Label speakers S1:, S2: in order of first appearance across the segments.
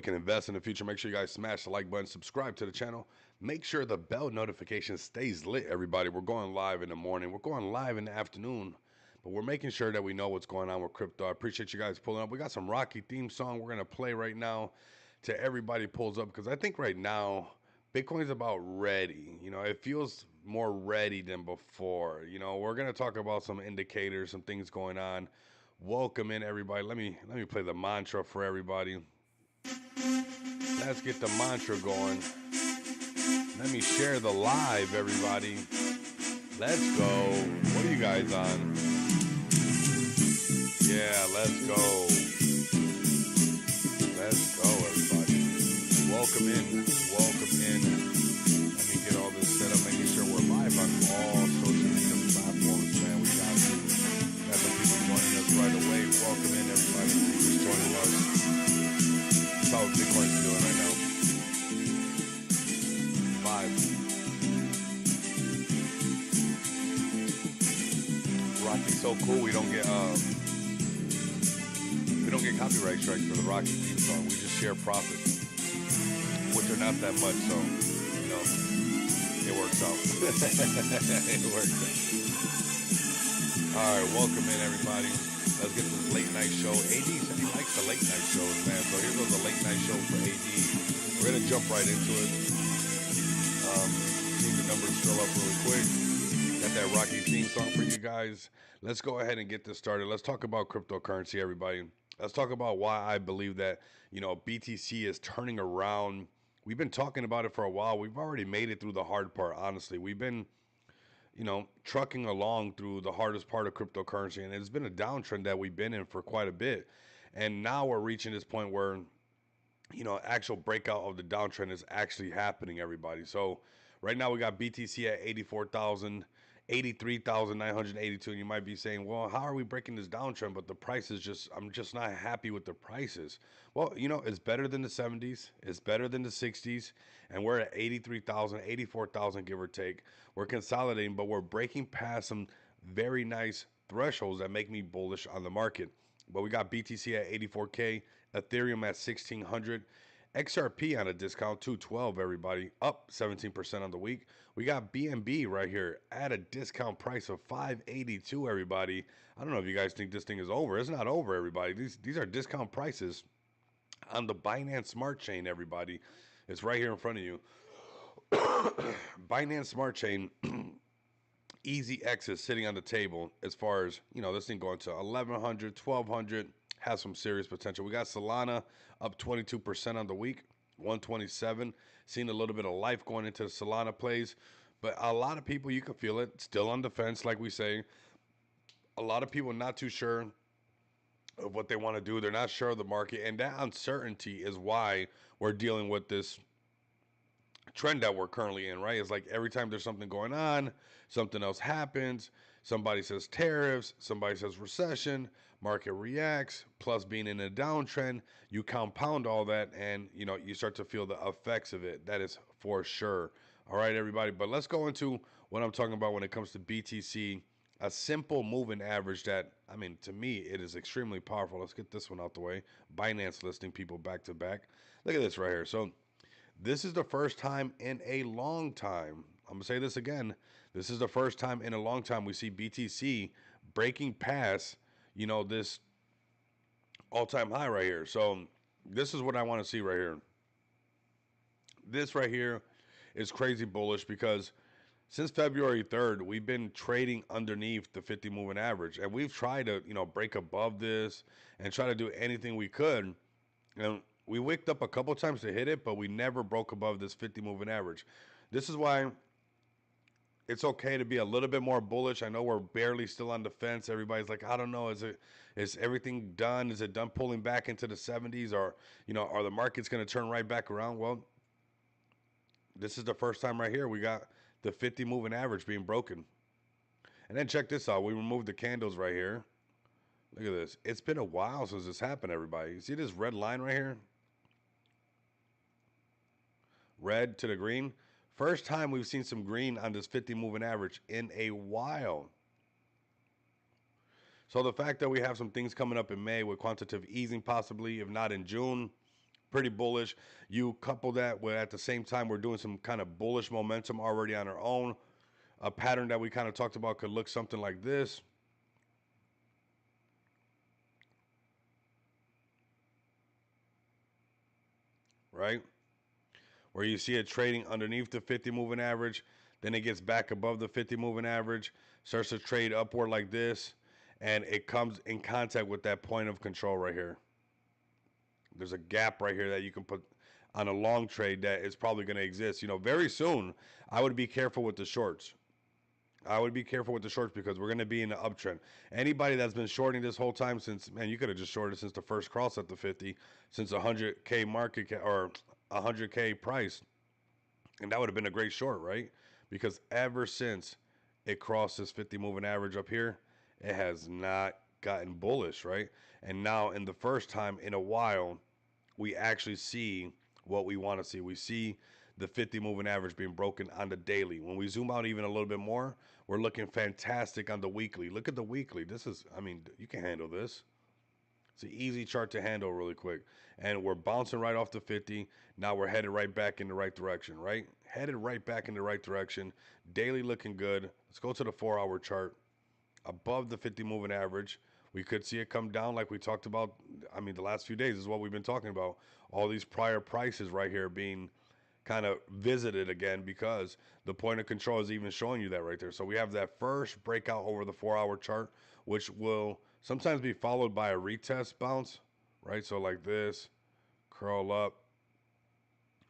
S1: can invest in the future, make sure you guys smash the like button, subscribe to the channel. Make sure the bell notification stays lit, everybody. We're going live in the morning. We're going live in the afternoon. But we're making sure that we know what's going on with crypto. I appreciate you guys pulling up. We got some Rocky theme song we're going to play right now to everybody pulls up because I think right now Bitcoin's about ready. It feels more ready than before. We're going to talk about some indicators, some things going on. Welcome in everybody. Let me play the mantra for everybody. Let's get the mantra going. Let me share the live, everybody. Let's go. What are you guys on? Yeah, let's go. Let's go, everybody. Welcome in. Welcome in. Let me get all this set up, making sure we're live on all social media platforms, man. We got some people joining us right away. Welcome in, everybody. Who's joining us. That's how Bitcoin's doing right now. Rocky's so cool. We don't get copyright strikes for the Rocky theme song. We just share profits, which are not that much. So it works out. It works out. All right, welcome in everybody. Let's get this late night show. AD said he likes the late night shows, man. So here goes a late night show for AD. We're gonna jump right into it. Seeing the numbers fill up really quick. Got that Rocky theme song for you guys. Let's go ahead and get this started. Let's talk about cryptocurrency, everybody. Let's talk about why I believe that, BTC is turning around. We've been talking about it for a while. We've already made it through the hard part, honestly. We've been, trucking along through the hardest part of cryptocurrency, and it's been a downtrend that we've been in for quite a bit. And now we're reaching this point where, actual breakout of the downtrend is actually happening, everybody. So right now we got BTC at 84,000, 83,982, and you might be saying, well, how are we breaking this downtrend? But the price is I'm just not happy with the prices. Well, it's better than the 70s, it's better than the 60s, and we're at 83,000, 84,000, give or take. We're consolidating, but we're breaking past some very nice thresholds that make me bullish on the market. But we got BTC at 84K, Ethereum at 1,600, XRP on a discount, 212, everybody, up 17% on the week. We got BNB right here at a discount price of 582, everybody. I don't know if you guys think this thing is over. It's not over, everybody. These are discount prices on the Binance Smart Chain, everybody. It's right here in front of you. Binance Smart Chain, easy exit sitting on the table as far as, this thing going to 1,100, 1,200, has some serious potential. We got Solana up 22% on the week, 127. Seeing a little bit of life going into the Solana plays. But a lot of people, you can feel it, still on the fence, like we say. A lot of people not too sure of what they want to do. They're not sure of the market. And that uncertainty is why we're dealing with this trend that we're currently in, right? It's like every time there's something going on, something else happens. Somebody says tariffs, somebody says recession, market reacts, plus being in a downtrend, you compound all that and, you start to feel the effects of it. That is for sure. All right, everybody. But let's go into what I'm talking about when it comes to BTC. A simple moving average that, to me, it is extremely powerful. Let's get this one out the way. Binance listing people back to back. Look at this right here. So this is the first time in a long time. I'm going to say this again. This is the first time in a long time we see BTC breaking past, this all-time high right here. So this is what I want to see right here. This right here is crazy bullish because since February 3rd, we've been trading underneath the 50 moving average. And we've tried to, break above this and try to do anything we could. And we wicked up a couple times to hit it, but we never broke above this 50 moving average. This is why it's okay to be a little bit more bullish. I know we're barely still on the fence. Everybody's like, I don't know, is everything done? Is it done pulling back into the 70s, or are the markets going to turn right back around? Well, this is the first time right here we got the 50 moving average being broken. And then check this out. We removed the candles right here. Look at this. It's been a while since this happened, everybody. You see this red line right here? Red to the green. First time we've seen some green on this 50 moving average in a while. So the fact that we have some things coming up in May with quantitative easing possibly, if not in June, pretty bullish. You couple that with at the same time we're doing some kind of bullish momentum already on our own. A pattern that we kind of talked about could look something like this, right? Where you see it trading underneath the 50 moving average, then it gets back above the 50 moving average, starts to trade upward like this, and it comes in contact with that point of control right here. There's a gap right here that you can put on a long trade that is probably going to exist. Very soon, I would be careful with the shorts. I would be careful with the shorts because we're going to be in an uptrend. Anybody that's been shorting this whole time since, man, you could have just shorted since the first cross at the 50, since 100K market or 100K price, and that would have been a great short, right? Because ever since it crossed this 50 moving average up here, it has not gotten bullish, right? And now, in the first time in a while, we actually see what we want to see. We see the 50 moving average being broken on the daily. When we zoom out even a little bit more, we're looking fantastic on the weekly. Look at the weekly. This is, I mean, you can handle this. It's an easy chart to handle really quick. And we're bouncing right off the 50. Now we're headed right back in the right direction, right? Headed right back in the right direction. Daily looking good. Let's go to the 4-hour chart. Above the 50 moving average. We could see it come down like we talked about. I mean, the last few days is what we've been talking about. All these prior prices right here being kind of visited again because the point of control is even showing you that right there. So we have that first breakout over the 4-hour chart, which will sometimes be followed by a retest bounce, right? So like this, curl up,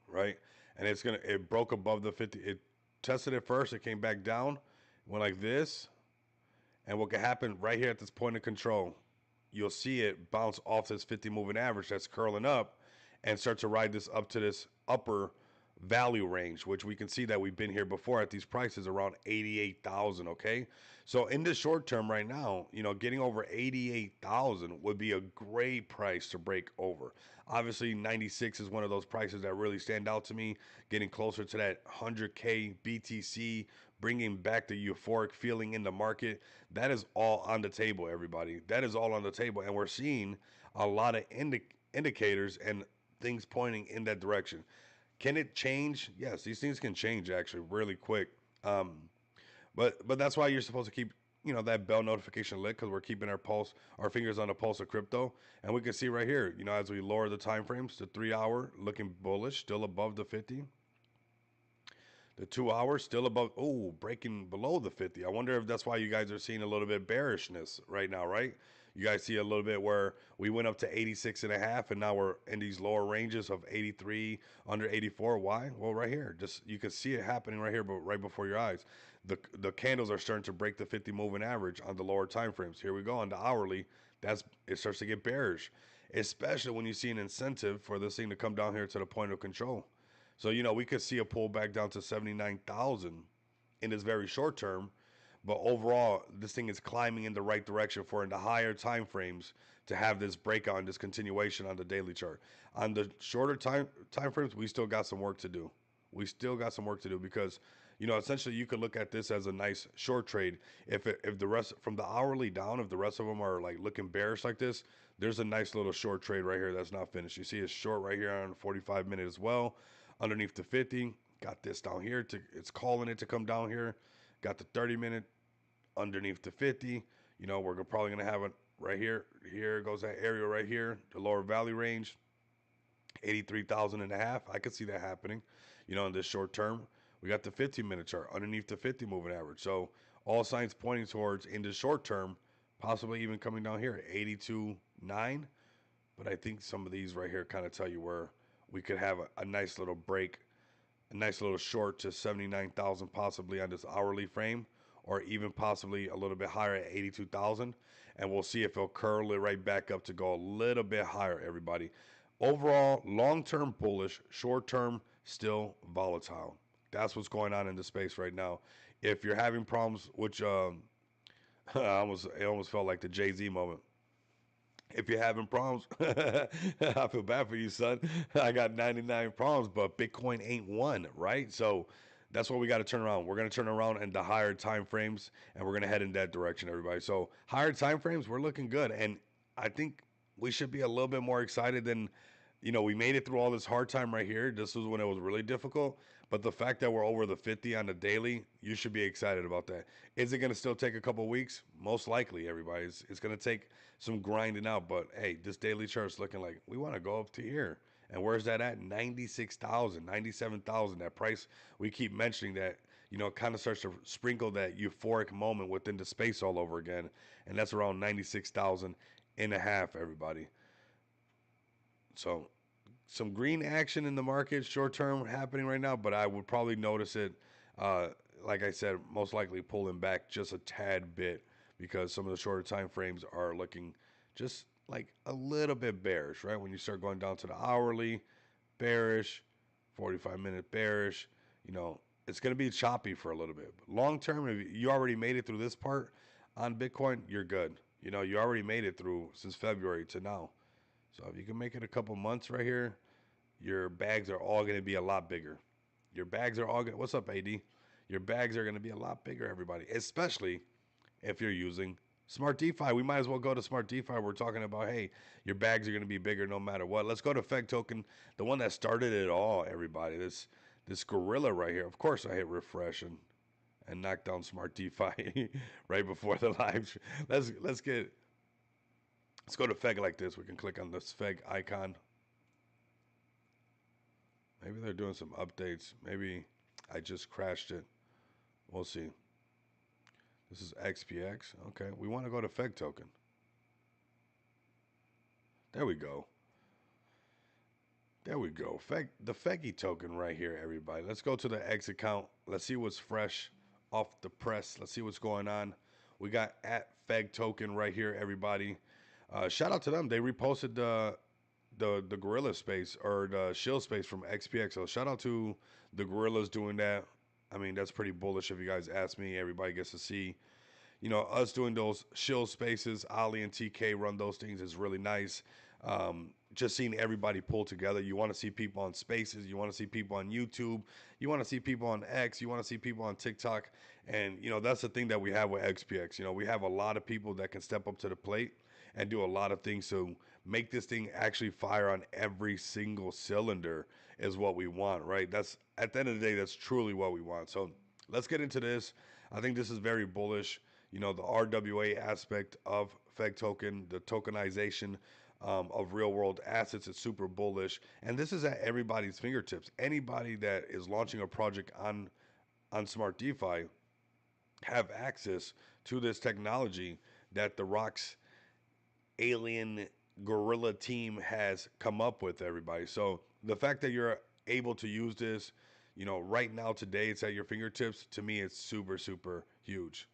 S1: right? And it broke above the 50. It tested it first, it came back down, went like this. And what can happen right here at this point of control, you'll see it bounce off this 50 moving average that's curling up and start to ride this up to this upper value range, which we can see that we've been here before at these prices around 88,000. Okay. So in the short term right now, getting over 88,000 would be a great price to break over. Obviously, 96 is one of those prices that really stand out to me, getting closer to that 100K BTC, bringing back the euphoric feeling in the market. That is all on the table, everybody. That is all on the table. And we're seeing a lot of indicators and things pointing in that direction. Can it change? Yes, these things can change actually really quick. But that's why you're supposed to keep that bell notification lit because we're keeping our fingers on the pulse of crypto, and we can see right here, as we lower the time frames, the 3 hour looking bullish, still above the 50. The 2 hours still above, oh, breaking below the 50. I wonder if that's why you guys are seeing a little bit bearishness right now, right? You guys see a little bit where we went up to 86 and a half and now we're in these lower ranges of 83, under 84. Why? Well, right here, just you can see it happening right here, but right before your eyes. The candles are starting to break the 50 moving average on the lower time frames. Here we go on the hourly. It starts to get bearish, especially when you see an incentive for this thing to come down here to the point of control. So, we could see a pullback down to 79,000 in this very short term. But overall, this thing is climbing in the right direction for in the higher time frames to have this breakout and this continuation on the daily chart. On the shorter time frames, we still got some work to do. We still got some work to do because, essentially you could look at this as a nice short trade. If the rest from the hourly down, if the rest of them are like looking bearish like this, there's a nice little short trade right here that's not finished. You see it's short right here on 45 minute as well. Underneath the 50, got this down here. It's calling it to come down here. Got the 30-minute underneath the 50. We're probably going to have it right here. Here goes that area right here, the lower value range, 83,000 and a half. I could see that happening, in this short term. We got the 15-minute chart underneath the 50 moving average. So all signs pointing towards in the short term, possibly even coming down here at 82.9. But I think some of these right here kind of tell you where we could have a nice little break, a nice little short to 79,000 possibly on this hourly frame, or even possibly a little bit higher at 82,000. And we'll see if it'll curl it right back up to go a little bit higher, everybody. Overall, long-term bullish, short-term still volatile. That's what's going on in the space right now. If you're having problems, which it almost felt like the Jay-Z moment. If you're having problems, I feel bad for you, son. I got 99 problems, but Bitcoin ain't one, right? So that's what we got to turn around. We're going to turn around in the higher time frames, and we're going to head in that direction, everybody. So higher time frames, we're looking good, and I think we should be a little bit more excited than we made it through all this hard time right here. This was when it was really difficult. But the fact that we're over the 50 on the daily, you should be excited about that. Is it going to still take a couple weeks? Most likely, everybody. It's going to take some grinding out. But hey, this daily chart's looking like we want to go up to here. And where's that at? 96,000, 97,000. That price, we keep mentioning that, kind of starts to sprinkle that euphoric moment within the space all over again. And that's around 96,000 and a half, everybody. So some green action in the market, short term happening right now, but I would probably notice it, uh, like I said, most likely pulling back just a tad bit because some of the shorter time frames are looking just like a little bit bearish, right? When you start going down to the hourly, bearish, 45-minute bearish, you know, it's going to be choppy for a little bit. But long term, if you already made it through this part on Bitcoin, you're good. You already made it through since February to now. So if you can make it a couple months right here, your bags are all going to be a lot bigger. Your bags are all going. What's up, AD? Your bags are going to be a lot bigger, everybody. Especially if you're using Smart DeFi. We might as well go to Smart DeFi. We're talking about, hey, your bags are going to be bigger no matter what. Let's go to Feg Token, the one that started it all, everybody. This gorilla right here. Of course, I hit refresh and knock down Smart DeFi right before the live. Let's go to Feg like this. We can click on this Feg icon. Maybe they're doing some updates. Maybe I just crashed it. We'll see. This is XPX. Okay, we want to go to Feg token. There we go. There we go. The Feggy token right here, everybody. Let's go to the X account. Let's see what's fresh off the press. Let's see what's going on. We got at Feg token right here, everybody. Shout out to them. They reposted the gorilla space or the shill space from XPX. So shout out to the gorillas doing that. I mean, that's pretty bullish if you guys ask me. Everybody gets to see, us doing those shill spaces. Ali and TK run those things is really nice. Just seeing everybody pull together. You want to see people on spaces. You want to see people on YouTube. You want to see people on X. You want to see people on TikTok. And, that's the thing that we have with XPX. We have a lot of people that can step up to the plate and do a lot of things to make this thing actually fire on every single cylinder is what we want, right? That's at the end of the day, that's truly what we want. So let's get into this. I think this is very bullish. The RWA aspect of Feg token, the tokenization of real world assets is super bullish. And this is at everybody's fingertips. Anybody that is launching a project on Smart DeFi have access to this technology that the Rocks alien gorilla team has come up with, everybody. So the fact that you're able to use this, right now today, it's at your fingertips. To me, it's super, super huge.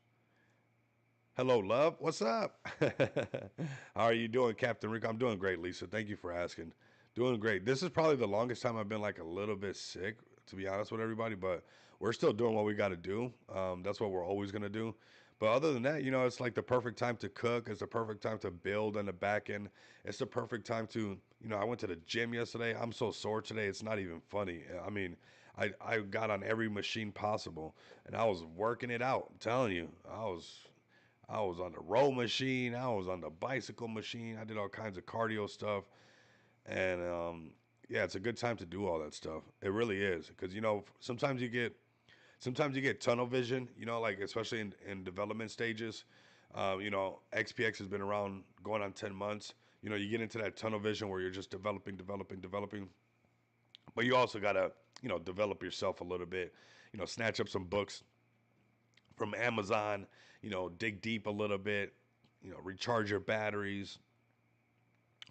S1: Hello, love. What's up? How are you doing, Captain Rick? I'm doing great, Lisa. Thank you for asking. Doing great. This is probably the longest time I've been like a little bit sick, to be honest with everybody, but we're still doing what we got to do. That's what we're always going to do. But other than that, it's like the perfect time to cook. It's the perfect time to build on the back end. It's the perfect time to, I went to the gym yesterday. I'm so sore today. It's not even funny. I mean, I got on every machine possible and I was working it out. I'm telling you, I was on the row machine. I was on the bicycle machine. I did all kinds of cardio stuff. And yeah, it's a good time to do all that stuff. It really is. Because, sometimes you get tunnel vision, like especially in development stages. XPX has been around going on 10 months. You get into that tunnel vision where you're just developing, developing, developing. But you also got to, develop yourself a little bit, snatch up some books from Amazon, dig deep a little bit, recharge your batteries,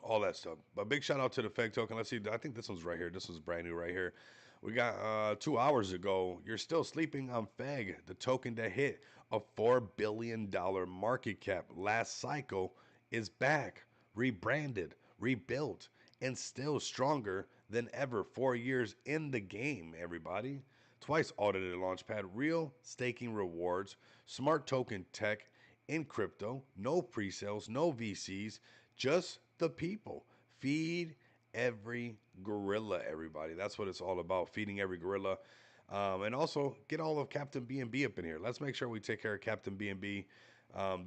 S1: all that stuff. But big shout out to the Feg token. Let's see. I think this one's right here. This one's brand new right here. We got 2 hours ago. You're still sleeping on Feg, the token that hit a $4 billion market cap last cycle is back, rebranded, rebuilt, and still stronger than ever. 4 years in the game, everybody. Twice audited Launchpad, real staking rewards, smart token tech in crypto, no pre-sales, no VCs, just the people. Feed every gorilla, everybody. That's what it's all about, feeding every gorilla. And also get all of Captain B&B up in here. Let's make sure we take care of Captain B&B.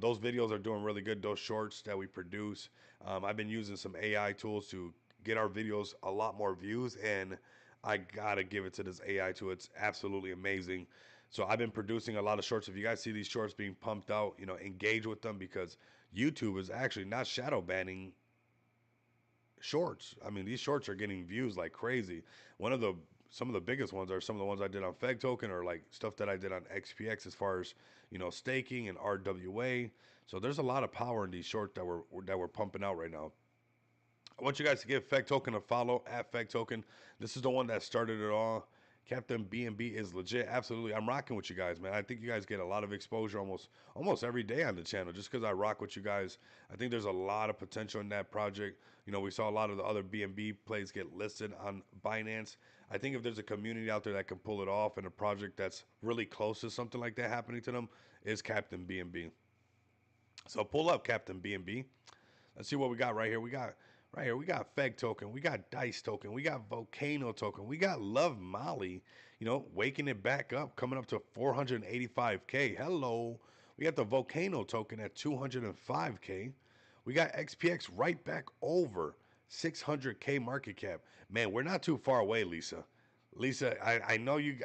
S1: Those videos are doing really good, those shorts that we produce. I've been using some AI tools to get our videos a lot more views, and I gotta give it to this AI too. It's absolutely amazing. So I've been producing a lot of shorts. If you guys see these shorts being pumped out, engage with them because YouTube is actually not shadow banning shorts. I mean, these shorts are getting views like crazy. One of the Some of the biggest ones are some of the ones I did on Feg Token or like stuff that I did on XPX as far as staking and RWA. So there's a lot of power in these shorts that we're pumping out right now. I want you guys to give Feg Token a follow at Feg Token. This is the one that started it all. Captain BNB is legit. Absolutely. I'm rocking with you guys, man. I think you guys get a lot of exposure almost every day on the channel just because I rock with you guys. I think there's a lot of potential in that project. We saw a lot of the other BNB plays get listed on Binance. I think if there's a community out there that can pull it off and a project that's really close to something like that happening to them is Captain BNB. So pull up Captain BNB. Let's see what we got right here. We got Feg token, we got Dice token, we got Volcano token, we got Love Molly, waking it back up, coming up to 485K. Hello. We got the Volcano token at 205K. We got XPX right back over 600K market cap. Man, we're not too far away, Lisa. Lisa, I know you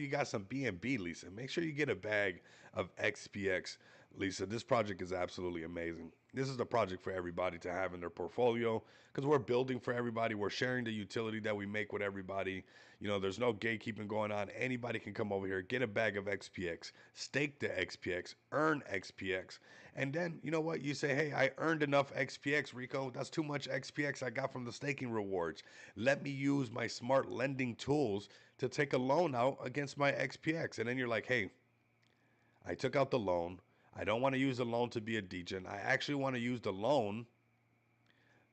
S1: got some BNB, Lisa. Make sure you get a bag of XPX, Lisa. This project is absolutely amazing. This is the project for everybody to have in their portfolio because we're building for everybody. We're sharing the utility that we make with everybody. There's no gatekeeping going on. Anybody can come over here, get a bag of XPX, stake the XPX, earn XPX, and then you know what? You say, hey, I earned enough XPX, Rico. That's too much XPX I got from the staking rewards. Let me use my smart lending tools to take a loan out against my XPX. And then you're like, hey, I took out the loan. I don't want to use the loan to be a degen. I actually want to use the loan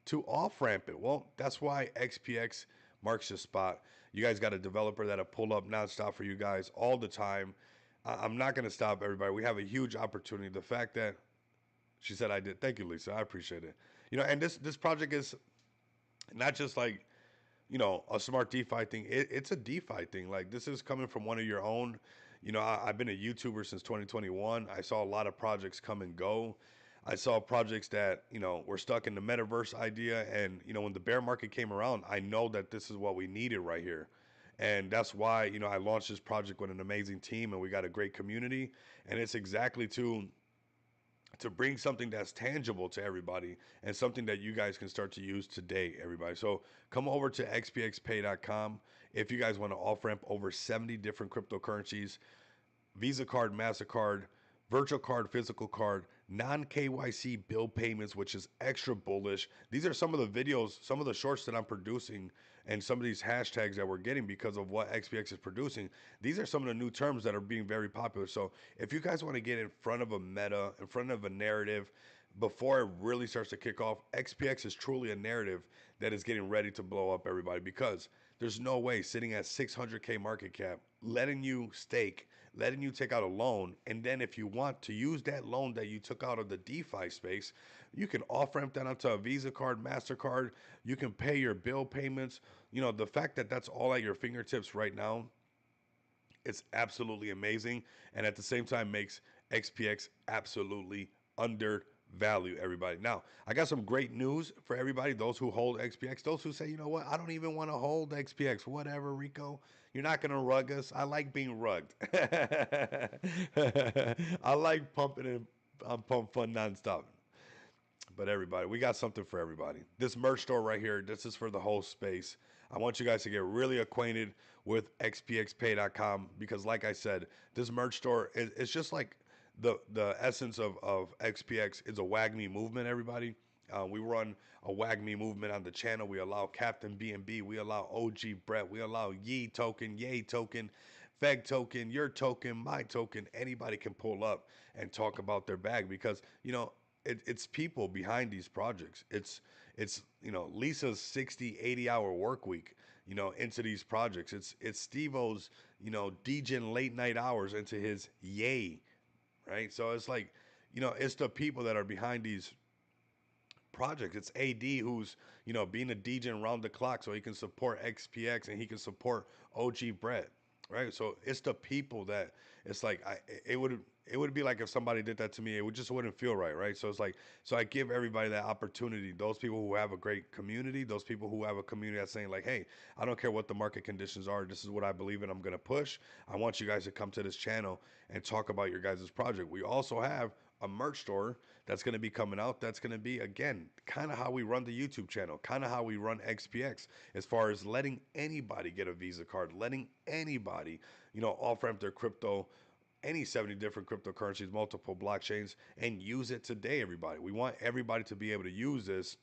S1: to off ramp it. Well, that's why XPX marks the spot. You guys got a developer that'll pull up nonstop for you guys all the time. I'm not going to stop everybody. We have a huge opportunity. The fact that she said I did. Thank you, Lisa. I appreciate it. And this project is not just like a smart DeFi thing. It's a DeFi thing. Like this is coming from one of your own. I've been a YouTuber since 2021. I saw a lot of projects come and go. I saw projects that were stuck in the metaverse idea, and when the bear market came around, I know that this is what we needed right here, and that's why I launched this project with an amazing team, and we got a great community, and it's exactly to bring something that's tangible to everybody and something that you guys can start to use today, everybody. So come over to xpxpay.com if you guys want to off ramp over 70 different cryptocurrencies. Visa card, MasterCard, virtual card, physical card, non KYC bill payments, which is extra bullish. These are some of the videos, some of the shorts that I'm producing, and some of these hashtags that we're getting because of what XPX is producing. These are some of the new terms that are being very popular. So if you guys want to get in front of a meta, in front of a narrative, before it really starts to kick off, XPX is truly a narrative that is getting ready to blow up, everybody, because there's no way sitting at 600K market cap, letting you stake, letting you take out a loan, and then if you want to use that loan that you took out of the DeFi space, you can off ramp that onto a Visa card, MasterCard. You can pay your bill payments. The fact that that's all at your fingertips right now, it's absolutely amazing, and at the same time makes XPX absolutely undervalued, everybody. Now, I got some great news for everybody, those who hold XPX, those who say, you know what, I don't even want to hold XPX. Whatever, Rico. You're not going to rug us. I like being rugged. I like pumping and I'm pump fun nonstop. But everybody, we got something for everybody. This merch store right here, this is for the whole space. I want you guys to get really acquainted with xpxpay.com because, like I said, this merch store is just like the essence of XPX is a WAGMI movement, everybody. We run a WAGMI movement on the channel. We allow Captain BNB. We allow OG Brett. We allow Yee token, Yay token, Feg token, your token, my token. Anybody can pull up and talk about their bag because, it's people behind these projects. It's Lisa's 60, 80 hour work week, into these projects. It's Steve-O's, degen late night hours into his Yay, right? So it's like, it's the people that are behind these projects. It's AD who's, being a degen round the clock so he can support XPX and he can support OG Brett. right? So it's the people that it's like it would be like if somebody did that to me, it would just wouldn't feel right, right? So it's like so I give everybody that opportunity. Those people who have a great community, those people who have a community that's saying like, hey, I don't care what the market conditions are. This is what I believe in. I'm gonna push. I want you guys to come to this channel and talk about your guys' project. We also have a merch store that's going to be coming out. That's going to be again kind of how we run the YouTube channel, kind of how we run XPX, as far as letting anybody get a Visa card, letting anybody, off ramp their crypto, any 70 different cryptocurrencies, multiple blockchains, and use it today, everybody. We want everybody to be able to use this,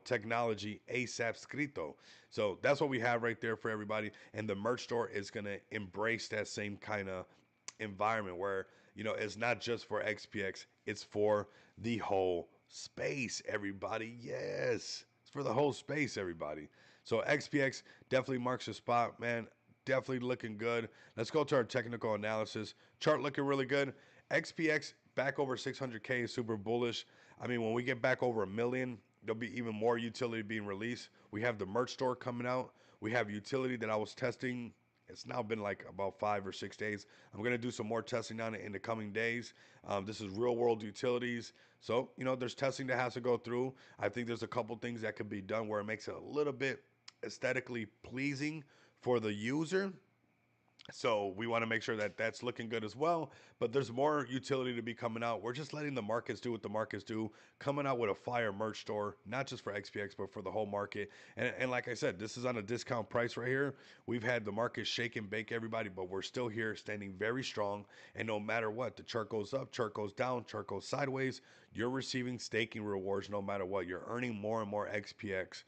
S1: technology ASAP Scrito. So that's what we have right there for everybody. And the merch store is going to embrace that same kind of environment where, it's not just for XPX, it's for the whole space, everybody. Yes, it's for the whole space, everybody. So XPX definitely marks a spot, man. Definitely looking good. Let's go to our technical analysis. Chart looking really good. XPX back over 600K is super bullish. I mean, when we get back over a million, there'll be even more utility being released. We have the merch store coming out. We have utility that I was testing. It's now been like about 5 or 6 days. I'm going to do some more testing on it in the coming days. This is real world utilities. So, there's testing that has to go through. I think there's a couple things that could be done where it makes it a little bit aesthetically pleasing for the user. So we want to make sure that that's looking good as well. But there's more utility to be coming out. We're just letting the markets do what the markets do, coming out with a fire merch store, not just for XPX, but for the whole market. And like I said, this is on a discount price right here. We've had the market shake and bake everybody, but we're still here standing very strong. And no matter what, the chart goes up, chart goes down, chart goes sideways, you're receiving staking rewards no matter what. You're earning more and more XPX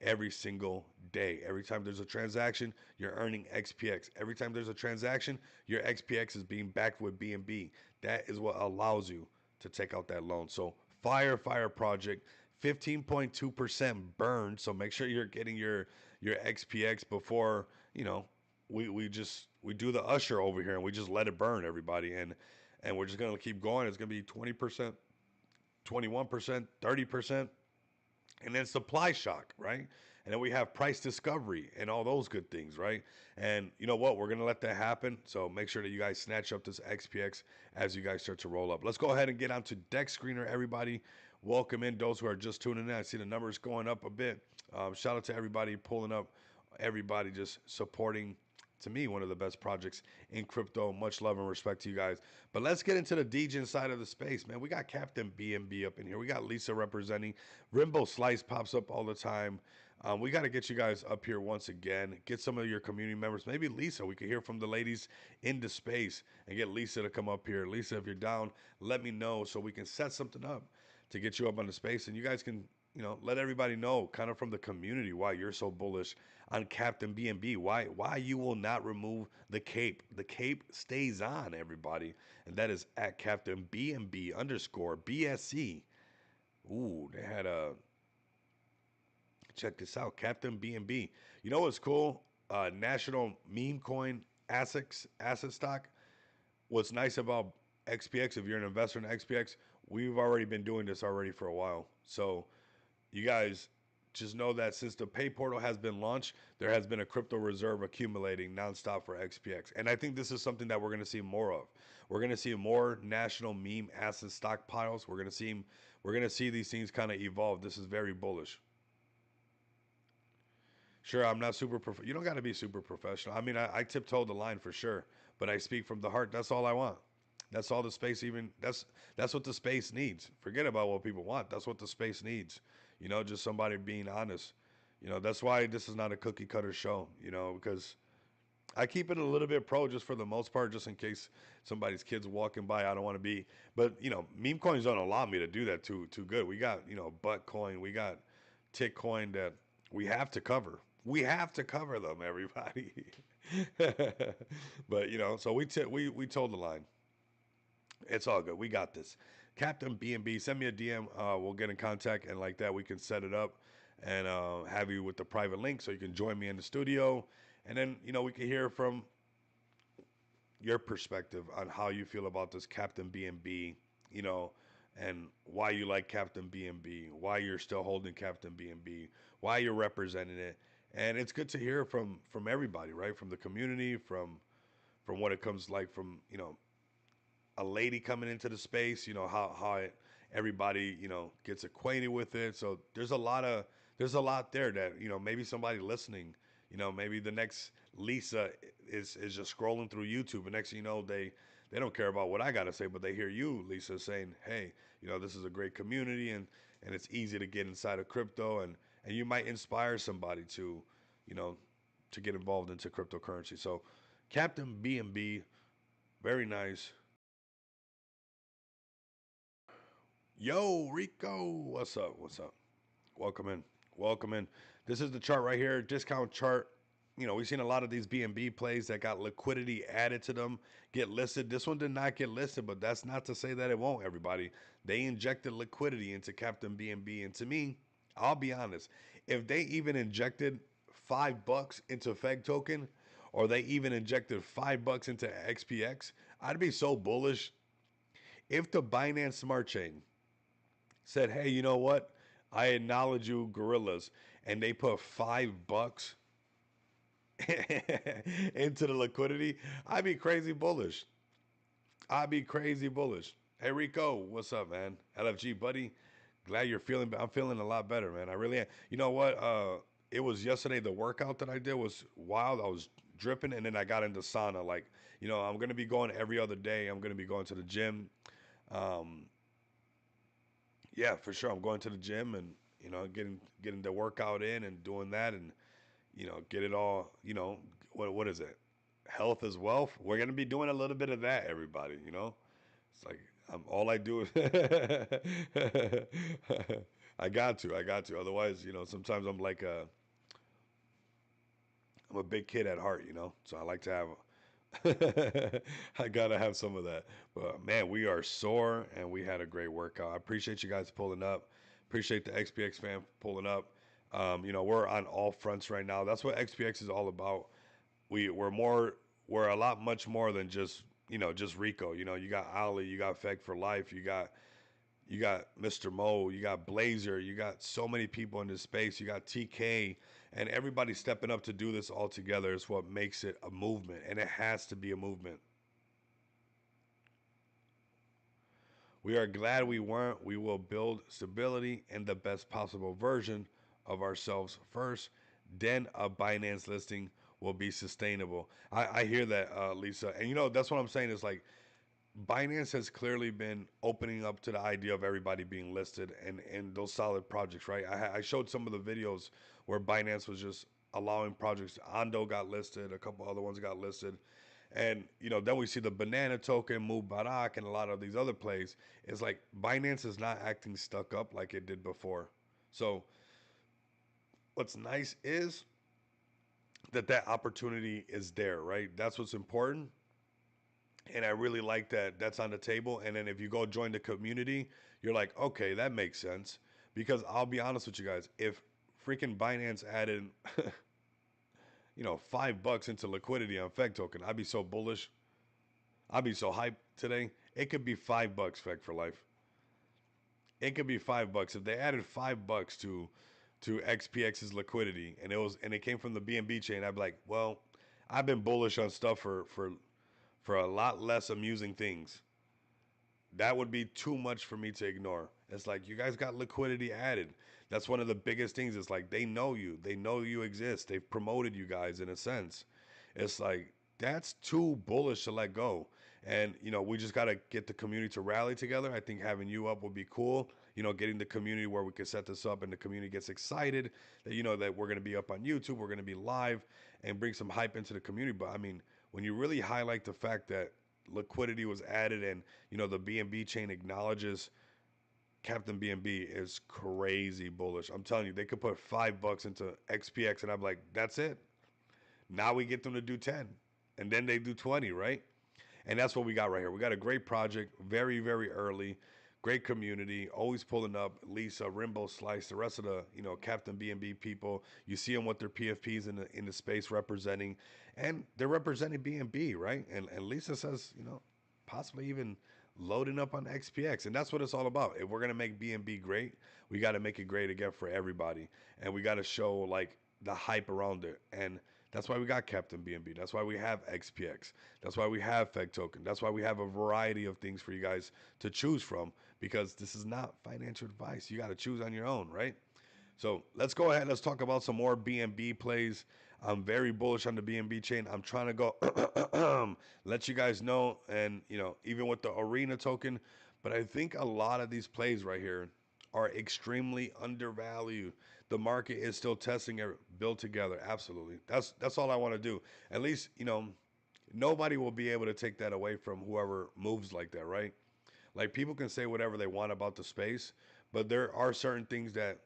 S1: every single day. Every time there's a transaction, you're earning XPX. Every time there's a transaction, your XPX is being backed with BNB. That is what allows you to take out that loan. So fire project, 15.2% burned. So make sure you're getting your XPX before, we do the usher over here and we just let it burn, everybody. And we're just gonna keep going. It's gonna be 20%, 21%, 30%, and then supply shock, right? And then we have price discovery and all those good things, right? And you know what? We're gonna let that happen. So make sure that you guys snatch up this XPX as you guys start to roll up. Let's go ahead and get onto Deck Screener, everybody. Welcome in those who are just tuning in. I see the numbers going up a bit. Shout out to everybody pulling up, everybody just supporting, to me, one of the best projects in crypto. Much love and respect to you guys. But let's get into the DJ side of the space, man. We got Captain BNB up in here. We got Lisa representing. Rimbo Slice pops up all the time. We got to get you guys up here once again. Get some of your community members. Maybe Lisa. We could hear from the ladies in the space and get Lisa to come up here. Lisa, if you're down, let me know so we can set something up to get you up on the space. And you guys can, let everybody know kind of from the community why you're so bullish on Captain BNB. Why you will not remove the cape. The cape stays on, everybody. And that is at Captain BNB underscore BSC. Ooh, they had a check this out, Captain BNB. You know what's cool? National meme coin asset stock. What's nice about XPX, if you're an investor in XPX, we've already been doing this already for a while. So you guys just know that since the pay portal has been launched, there has been a crypto reserve accumulating nonstop for XPX. And I think this is something that we're going to see more of. We're going to see more national meme asset stockpiles. We're going to see these things kind of evolve. This is very bullish. Sure, I'm not super you don't got to be super professional. I mean, I tiptoe the line for sure, but I speak from the heart. That's all I want. That's all the space even that's what the space needs. Forget about what people want. That's what the space needs. Just somebody being honest. That's why this is not a cookie cutter show, because I keep it a little bit pro just for the most part, just in case somebody's kids walking by. I don't want to be, but meme coins don't allow me to do that too good. We got butt coin, we got tick coin that we have to cover. We have to cover them, everybody. But so we told the line. It's all good. We got this. Captain BNB, send me a DM. We'll get in contact, and like that, we can set it up and have you with the private link so you can join me in the studio. And then, we can hear from your perspective on how you feel about this Captain BNB, and why you like Captain BNB, why you're still holding Captain BNB, why you're representing it. And it's good to hear from everybody, right? From the community, from from what it comes like from a lady coming into the space. Everybody gets acquainted with it. So there's a lot there that maybe somebody listening, maybe the next Lisa is just scrolling through YouTube, and next thing you know they don't care about what I gotta say, but they hear you, Lisa, saying, "Hey, this is a great community, and it's easy to get inside of crypto, and you might inspire somebody to, you know, to get involved into cryptocurrency." So, Captain B&B, very nice. Yo, Rico, what's up? What's up? Welcome in. Welcome in. This is the chart right here, discount chart. We've seen a lot of these B&B plays that got liquidity added to them get listed. This one did not get listed, but that's not to say that it won't, everybody. They injected liquidity into Captain B&B. And to me, I'll be honest, if they even injected $5 into Feg token, or they even injected $5 into XPX, I'd be so bullish. If the Binance Smart Chain said, "Hey, you know what? I acknowledge you, gorillas," and they put $5 into the liquidity, I'd be crazy bullish. I'd be crazy bullish. Hey Rico, what's up, man? LFG, buddy. Glad you're feeling. I'm feeling a lot better, man. I really am. You know what? It was yesterday. The workout that I did was wild. I was dripping, and then I got into sauna. Like, I'm gonna be going every other day. I'm gonna be going to the gym. Um, yeah, for sure. I'm going to the gym and getting the workout in and doing that, and get it all. What is it? Health is wealth. We're gonna be doing a little bit of that, everybody. It's like all I do is I got to. Otherwise, sometimes I'm a big kid at heart, so I like to have. I gotta have some of that. But man, we are sore and we had a great workout. I appreciate you guys pulling up. Appreciate the XPX fan pulling up. We're on all fronts right now. That's what XPX is all about. We're a lot much more than just Rico. You got Ali, you got Feg for Life, you got Mr. Mo, you got Blazer, you got so many people in this space, you got TK, and everybody stepping up to do this all together is what makes it a movement, and it has to be a movement. We are glad we weren't. We will build stability and the best possible version of ourselves first. Then a Binance listing will be sustainable. I hear that, Lisa. And that's what I'm saying is like Binance has clearly been opening up to the idea of everybody being listed and those solid projects, right? I showed some of the videos where Binance was just allowing projects. Ando got listed, a couple other ones got listed. And then we see the banana token, Mubarak, and a lot of these other plays. It's like Binance is not acting stuck up like it did before. So what's nice is that opportunity is there, right? That's what's important. And I really like that that's on the table. And then if you go join the community, you're like, okay, that makes sense. Because I'll be honest with you guys, if freaking Binance added, $5 into liquidity on Feg token, I'd be so bullish. I'd be so hyped today. It could be $5 Feg for life. It could be $5 if they added $5 to XPX's liquidity, and it came from the BNB chain. I'd be like, well, I've been bullish on stuff for a lot less amusing things. That would be too much for me to ignore. It's like you guys got liquidity added. That's one of the biggest things. It's like they know you. They know you exist. They've promoted you guys in a sense. It's like that's too bullish to let go. And we just gotta get the community to rally together. I think having you up would be cool. Getting the community where we can set this up and the community gets excited that that we're gonna be up on YouTube, we're gonna be live and bring some hype into the community. But I mean, when you really highlight the fact that liquidity was added and the BNB chain acknowledges Captain BNB is crazy bullish. I'm telling you, they could put $5 into XPX and I'm like, that's it. Now we get them to do 10 and then they do 20, right? And that's what we got right here. We got a great project, very, very early, great community, always pulling up. Lisa, Rimbo Slice, the rest of the Captain BNB people. You see them with their PFPs in the space representing, and they're representing BNB, right? And Lisa says possibly even loading up on XPX, and that's what it's all about. If we're gonna make BNB great, we got to make it great again for everybody, and we got to show like the hype around it. And That's why we got Captain BNB. That's why we have XPX. That's why we have Feg Token. That's why we have a variety of things for you guys to choose from, because this is not financial advice. You got to choose on your own, right? So let's go ahead. Let's talk about some more BNB plays. I'm very bullish on the BNB chain. I'm trying to go let you guys know, and even with the arena token, but I think a lot of these plays right here are extremely undervalued. The market is still testing it, build together. Absolutely. That's all I want to do. At least, nobody will be able to take that away from whoever moves like that, right? Like, people can say whatever they want about the space, but there are certain things that,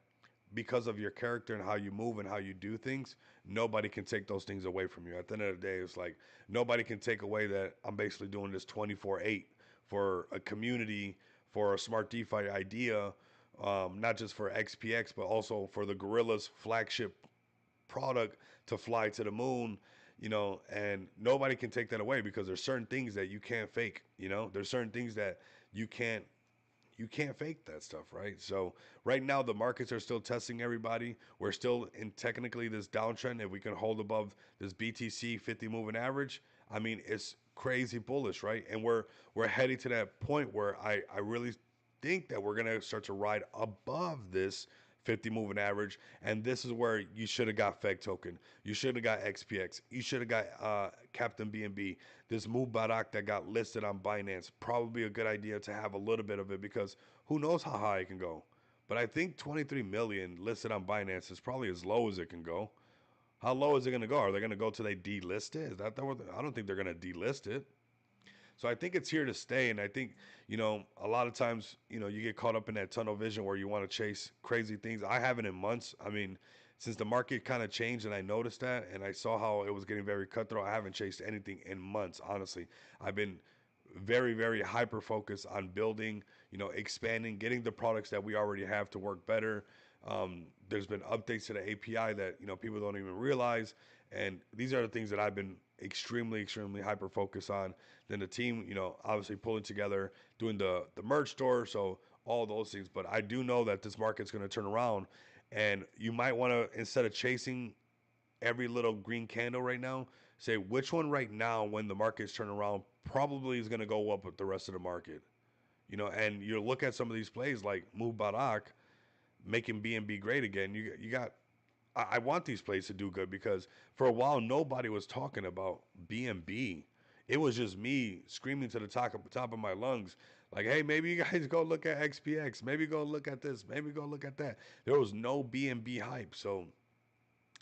S1: because of your character and how you move and how you do things, nobody can take those things away from you. At the end of the day, it's like nobody can take away that I'm basically doing this 24/8 for a community, for a smart DeFi idea, not just for XPX, but also for the Gorillas flagship product to fly to the moon. And nobody can take that away, because there's certain things that you can't fake. There's certain things that you can't you can't fake that stuff, right? So right now the markets are still testing everybody. We're still in technically this downtrend. If we can hold above this BTC 50 moving average, I mean, it's crazy bullish, right? And we're heading to that point where I really think that we're gonna start to ride above this 50 moving average, and this is where you should have got Feg token. You should have got XPX. You should have got Captain BNB. This Mubarak that got listed on Binance, probably a good idea to have a little bit of it, because who knows how high it can go. But I think 23 million listed on Binance is probably as low as it can go. How low is it going to go? Are they going to go till they delist it? Is that what? I don't think they're going to delist it. So I think it's here to stay. And I think, a lot of times, you get caught up in that tunnel vision where you want to chase crazy things. I haven't in months. I mean, since the market kind of changed and I noticed that and I saw how it was getting very cutthroat, I haven't chased anything in months, honestly. I've been very, very hyper focused on building, expanding, getting the products that we already have to work better. There's been updates to the API that, people don't even realize. And these are the things that I've been extremely, extremely hyper focused on. Then the team, obviously pulling together, doing the merch store, so all those things. But I do know that this market's going to turn around, and you might want to, instead of chasing every little green candle right now, say which one right now, when the market's turning around, probably is going to go up with the rest of the market. And you look at some of these plays like Mubarak making BNB great again. You got I want these plays to do good, because for a while nobody was talking about BNB. It was just me screaming to the top of my lungs, like, "Hey, maybe you guys go look at XPX. Maybe go look at this. Maybe go look at that." There was no BNB hype, so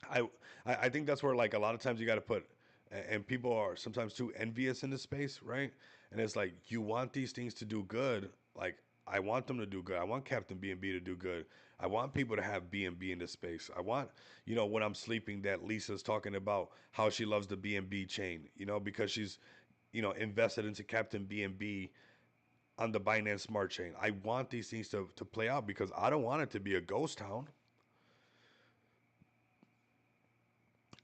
S1: I I think that's where, like, a lot of times you got to put, and people are sometimes too envious in this space, right? And it's like, you want these things to do good. Like, I want them to do good. I want Captain BNB to do good. I want people to have BNB in this space. I want, when I'm sleeping, that Lisa's talking about how she loves the BNB chain, because she's, invested into Captain BNB on the Binance Smart Chain. I want these things to play out, because I don't want it to be a ghost town.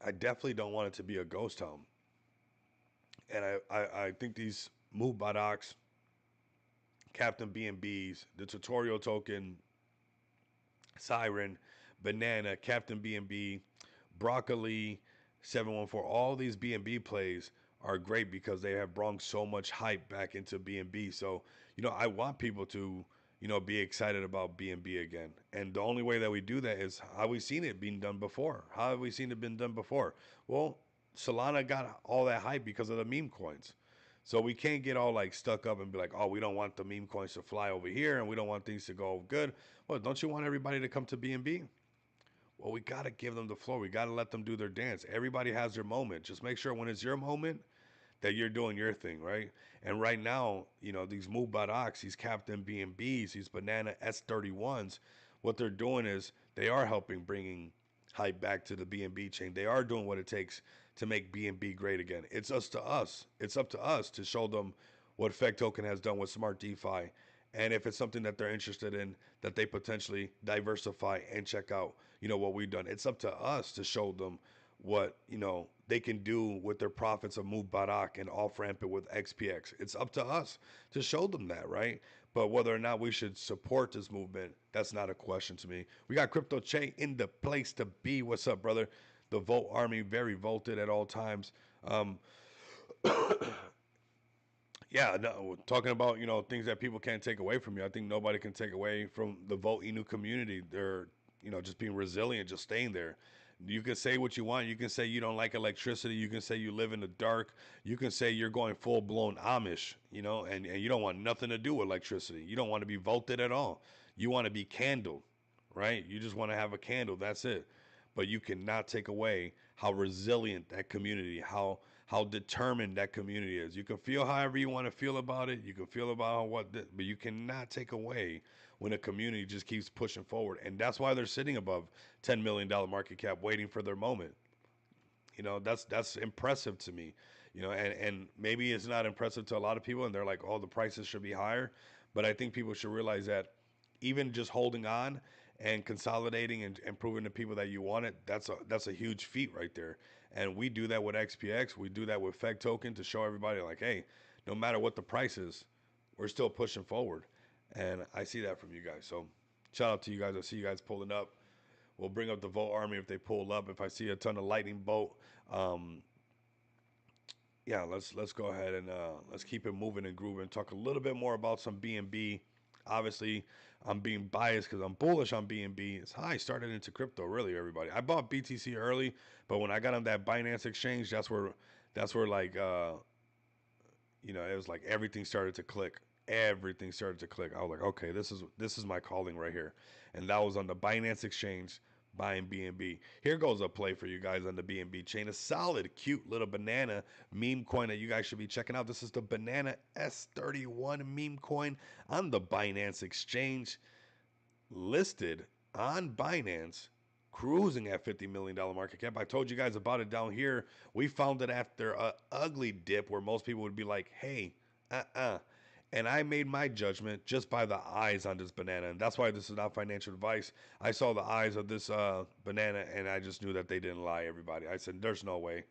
S1: I definitely don't want it to be a ghost town. And I think these move Baraks, Captain BNBs, the tutorial token, Siren, Banana, Captain BNB, Broccoli, 714, all these BNB plays are great, because they have brought so much hype back into BNB. So, I want people to, be excited about BNB again. And the only way that we do that is how we seen it being done before. How have we seen it been done before? Well, Solana got all that hype because of the meme coins. So we can't get all like stuck up and be like, oh, we don't want the meme coins to fly over here and we don't want things to go good. Well, don't you want everybody to come to BNB? Well, we got to give them the floor. We got to let them do their dance. Everybody has their moment. Just make sure when it's your moment that you're doing your thing, right? And right now, these Mubaraks, these Captain BNBs, these Banana S31s, what they're doing is they are helping bringing hype back to the BNB chain. They are doing what it takes to make BNB great again. It's us to us. It's up to us to show them what Feg Token has done with Smart DeFi. And if it's something that they're interested in, that they potentially diversify and check out, what we've done. It's up to us to show them what, they can do with their profits of Move Barak and off ramp it with XPX. It's up to us to show them that, right? But whether or not we should support this movement, that's not a question to me. We got Crypto Che in the place to be. What's up, brother? The Volt Army, very volted at all times. Um, yeah, no, talking about things that people can't take away from you. I think nobody can take away from the Vote Inu community. They're just being resilient, just staying there. You can say what you want. You can say you don't like electricity. You can say you live in the dark. You can say you're going full blown Amish, and you don't want nothing to do with electricity. You don't want to be volted at all. You want to be candled, right? You just want to have a candle. That's it. But you cannot take away how resilient that community, how determined that community is. You can feel however you want to feel about it. You can feel about but you cannot take away when a community just keeps pushing forward. And that's why they're sitting above $10 million market cap, waiting for their moment. That's impressive to me. And maybe it's not impressive to a lot of people, and they're like, "Oh, the prices should be higher." But I think people should realize that even just holding on and consolidating and proving to people that you want it, that's a huge feat right there. And we do that with XPX. We do that with Feg Token to show everybody like, hey, no matter what the price is, we're still pushing forward. And I see that from you guys. So shout out to you guys. I see you guys pulling up. We'll bring up the Volt Army if they pull up. If I see a ton of lightning bolt, um, yeah, let's go ahead and let's keep it moving and grooving. Talk a little bit more about some BNB. Obviously, I'm being biased because I'm bullish on BNB. It's high. Started into crypto, really, everybody. I bought BTC early, but when I got on that Binance exchange, that's where like it was like everything started to click. Everything started to click. I was like, okay, this is my calling right here, and that was on the Binance exchange buying BNB. Here goes a play for you guys on the BNB chain. A solid, cute little banana meme coin that you guys should be checking out. This is the Banana S31 meme coin on the Binance exchange, listed on Binance, cruising at $50 million market cap. I told you guys about it down here. We found it after a ugly dip where most people would be like, hey, and I made my judgment just by the eyes on this banana. And that's why this is not financial advice. I saw the eyes of this banana and I just knew that they didn't lie, everybody. I said, there's no way.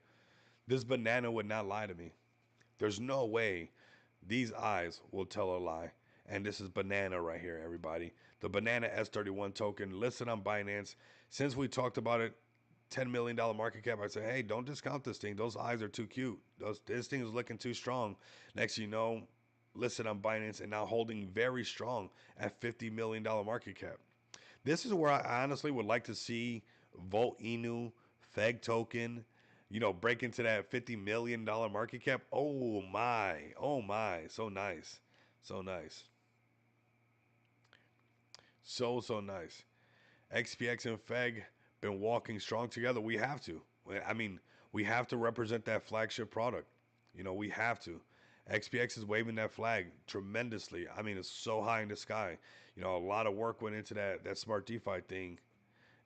S1: This banana would not lie to me. There's no way these eyes will tell a lie. And this is banana right here, everybody. The Banana S31 token listed on Binance. Since we talked about it, $10 million market cap, I said, hey, don't discount this thing. Those eyes are too cute. This thing is looking too strong. Next, listed on Binance and now holding very strong at $50 million market cap. This is where I honestly would like to see Volt Inu, Feg token, break into that $50 million market cap. Oh my, so nice, so nice, so nice. XPX and Feg been walking strong together. We have to. I mean, we have to represent that flagship product. We have to. XPX is waving that flag tremendously. I mean, it's so high in the sky. A lot of work went into that smart DeFi thing,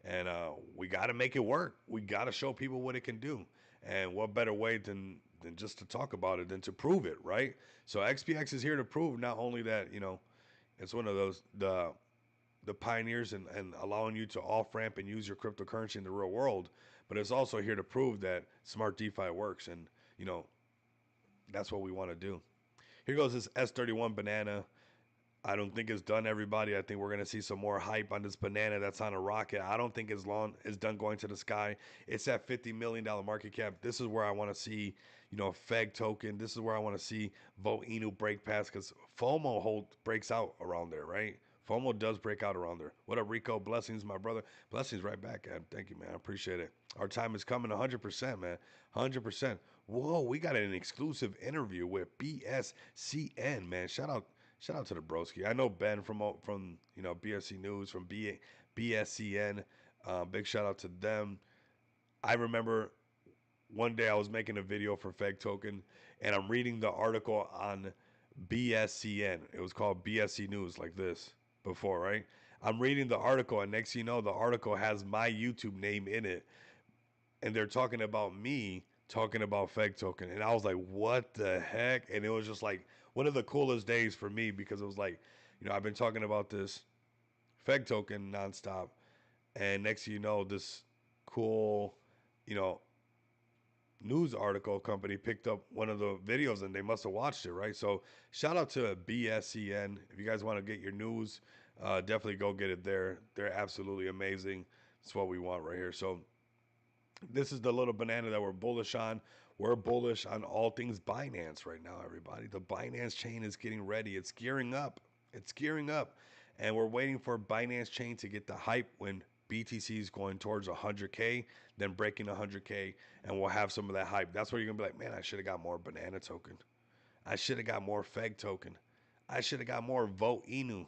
S1: and we got to make it work. We got to show people what it can do. And what better way than just to talk about it than to prove it, right? So XPX is here to prove not only that it's one of those the pioneers and allowing you to off ramp and use your cryptocurrency in the real world, but it's also here to prove that smart DeFi works, and you know that's what we want to do. Here goes this S31 banana. I don't think it's done, everybody. I think we're gonna see some more hype on this banana that's on a rocket. I don't think it's done going to the sky. It's at $50 million market cap. This is where I want to see, Feg token. This is where I want to see Vote Inu break past because FOMO breaks out around there, right? FOMO does break out around there. What up, Rico? Blessings, my brother. Blessings right back, Ed. Thank you, man. I appreciate it. Our time is coming 100%, man. 100%. Whoa, we got an exclusive interview with BSCN, man. Shout out to the broski. I know Ben from BSC News from BSCN. Big shout out to them. I remember one day I was making a video for Feg Token, and I'm reading the article on BSCN. It was called BSC News, like this before, right? I'm reading the article, and next thing you know, the article has my YouTube name in it, and they're talking about me talking about Feg Token, and I was like, what the heck? And it was just like one of the coolest days for me because it was like, I've been talking about this Feg Token nonstop, and next thing you know, this cool, you know, news article company picked up one of the videos and they must have watched it, right? So shout out to BSCN. If you guys want to get your news, definitely go get it there. They're absolutely amazing. That's what we want right here. So This is the little banana that we're bullish on. We're bullish on all things Binance right now, everybody. The Binance chain is getting ready. It's gearing up. It's gearing up. And we're waiting for Binance chain to get the hype when BTC is going towards 100K, then breaking 100K, and we'll have some of that hype. That's where you're going to be like, man, I should have got more banana token. I should have got more FEG token. I should have got more Vote Inu.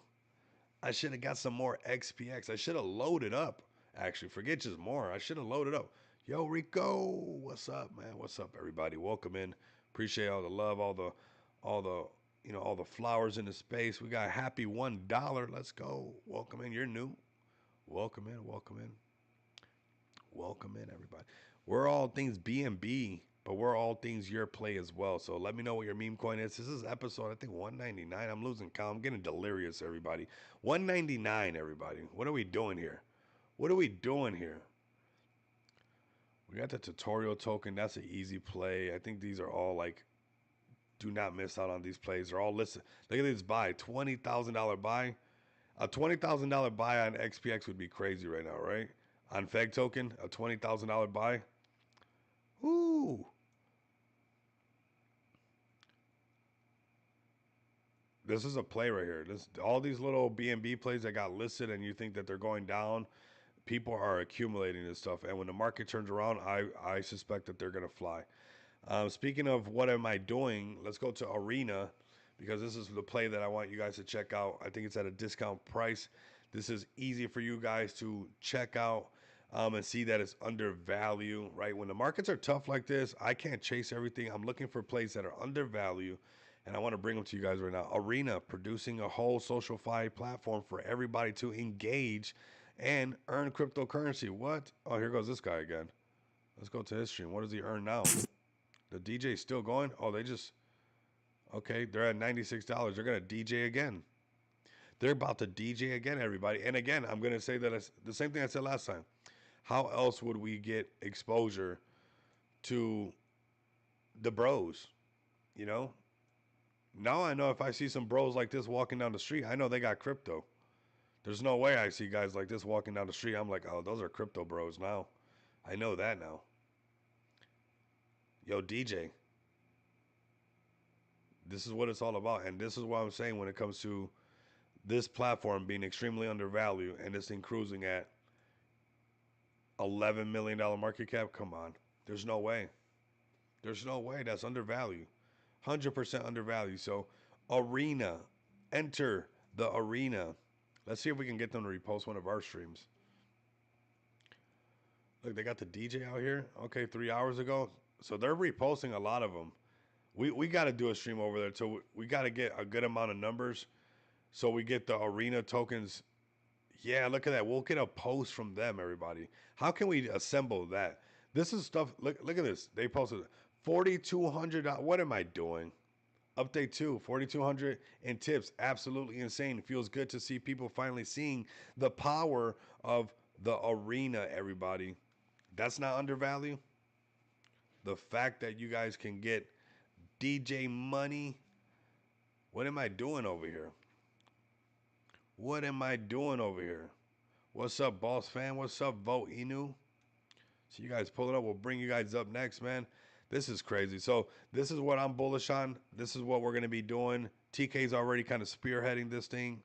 S1: I should have got some more XPX. I should have loaded up. Actually, forget just more. I should have loaded up. Yo, Rico, what's up, man? What's up, everybody? Welcome in. Appreciate all the love, all the, all the flowers in the space. We got happy $1. Let's go. Welcome in. You're new. Welcome in. Welcome in. Welcome in, everybody. We're all things BNB, but we're all things your play as well. So let me know what your meme coin is. This is episode, I think, 199. I'm losing count. I'm getting delirious, everybody. 199, everybody. What are we doing here? What are we doing here? We got the tutorial token. That's an easy play. I think these are all like, do not miss out on these plays. They're all listed. Look at this buy. $20,000 buy. A $20,000 buy on XPX would be crazy right now, right? On FEG token, a $20,000 buy. Woo! This is a play right here. This all these little BNB plays that got listed, and you think that they're going down. People are accumulating this stuff, and when the market turns around, I suspect that they're gonna fly. Speaking of what am I doing, let's go to Arena because this is the play that I want you guys to check out. I think it's at a discount price. This is easy for you guys to check out and see that it's undervalued, right? When the markets are tough like this, I can't chase everything. I'm looking for plays that are undervalued, and I want to bring them to you guys right now. Arena, producing a whole social fi platform for everybody to engage and earn cryptocurrency. What? Oh, here goes this guy again. Let's go to his stream. What does he earn now? The DJ's still going? Oh, they just okay. They're at $96. They're gonna DJ again. They're about to DJ again, everybody. And again, I'm gonna say that it's the same thing I said last time. How else would we get exposure to the bros? You know. Now I know if I see some bros like this walking down the street, I know they got crypto. There's no way I see guys like this walking down the street. I'm like, oh, those are crypto bros now. I know that now. Yo, DJ, this is what it's all about. And this is what I'm saying when it comes to this platform being extremely undervalued and this thing cruising at $11 million market cap. Come on. There's no way. There's no way that's undervalued. 100% undervalued. So, Arena, enter the Arena. Let's see if we can get them to repost one of our streams. Look, they got the DJ out here. Okay, 3 hours ago. So they're reposting a lot of them. We got to do a stream over there. So we got to get a good amount of numbers so we get the arena tokens. Yeah, look at that. We'll get a post from them, everybody. How can we assemble that? This is stuff. Look at this. They posted 4,200. What am I doing? Update 2, 4,200 in tips. Absolutely insane. Feels good to see people finally seeing the power of the arena, everybody. That's not undervalued. The fact that you guys can get DJ money. What am I doing over here? What am I doing over here? What's up, boss fan? What's up, Vote Inu? So you guys pull it up. We'll bring you guys up next, man. This is crazy. So this is what I'm bullish on. This is what we're going to be doing. TK's already kind of spearheading this thing.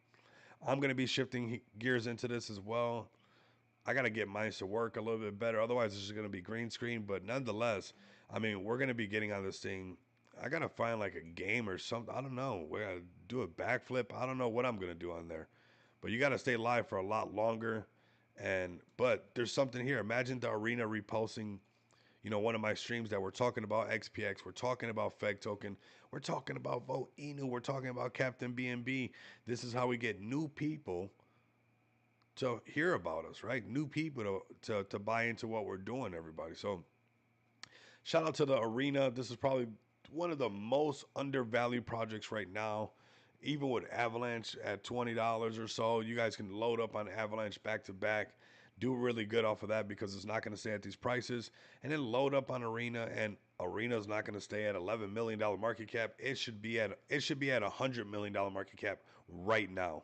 S1: I'm going to be shifting gears into this as well. I got to get mine to work a little bit better. Otherwise, it's just going to be green screen. But nonetheless, I mean, we're going to be getting on this thing. I got to find like a game or something. I don't know. We got to do a backflip. I don't know what I'm going to do on there. But you got to stay live for a lot longer. But there's something here. Imagine the arena repulsing, one of my streams that we're talking about XPX. We're talking about FEG token. We're talking about Vote Inu. We're talking about Captain BNB. This is how we get new people to hear about us, right? New people to buy into what we're doing, everybody. So shout out to the arena. This is probably one of the most undervalued projects right now. Even with Avalanche at $20 or so, you guys can load up on Avalanche back to back, do really good off of that because it's not going to stay at these prices, and then load up on Arena, and Arena's not going to stay at $11 million market cap. It should be at $100 million market cap right now.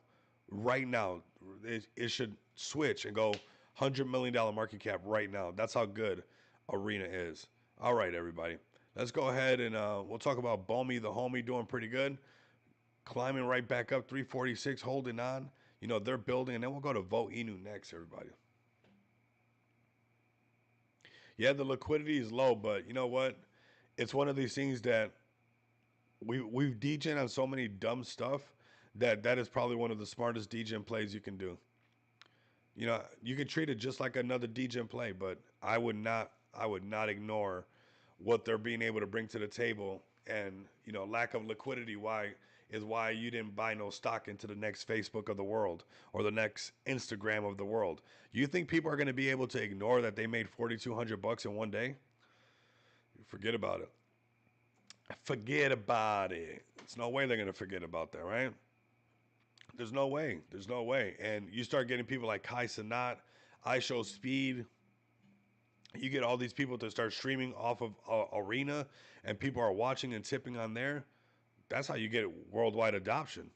S1: Right now, it should switch and go $100 million market cap right now. That's how good arena is. All right, everybody. Let's go ahead and we'll talk about Bomey the homie doing pretty good. Climbing right back up 346, holding on. You know, they're building, and then we'll go to Vote Inu next, everybody. Yeah, the liquidity is low, but you know what? It's one of these things that we've DJed on so many dumb stuff that that is probably one of the smartest DJing plays you can do. You know, you can treat it just like another DJing play, but I would not ignore what they're being able to bring to the table, and you know, lack of liquidity why you didn't buy no stock into the next Facebook of the world or the next Instagram of the world. You think people are going to be able to ignore that they made $4,200 in one day? Forget about it. Forget about it. There's no way they're going to forget about that, right? There's no way. There's no way. And you start getting people like Kai Sanat, I Show Speed. You get all these people to start streaming off of Arena, and people are watching and tipping on there. That's how you get worldwide adoption.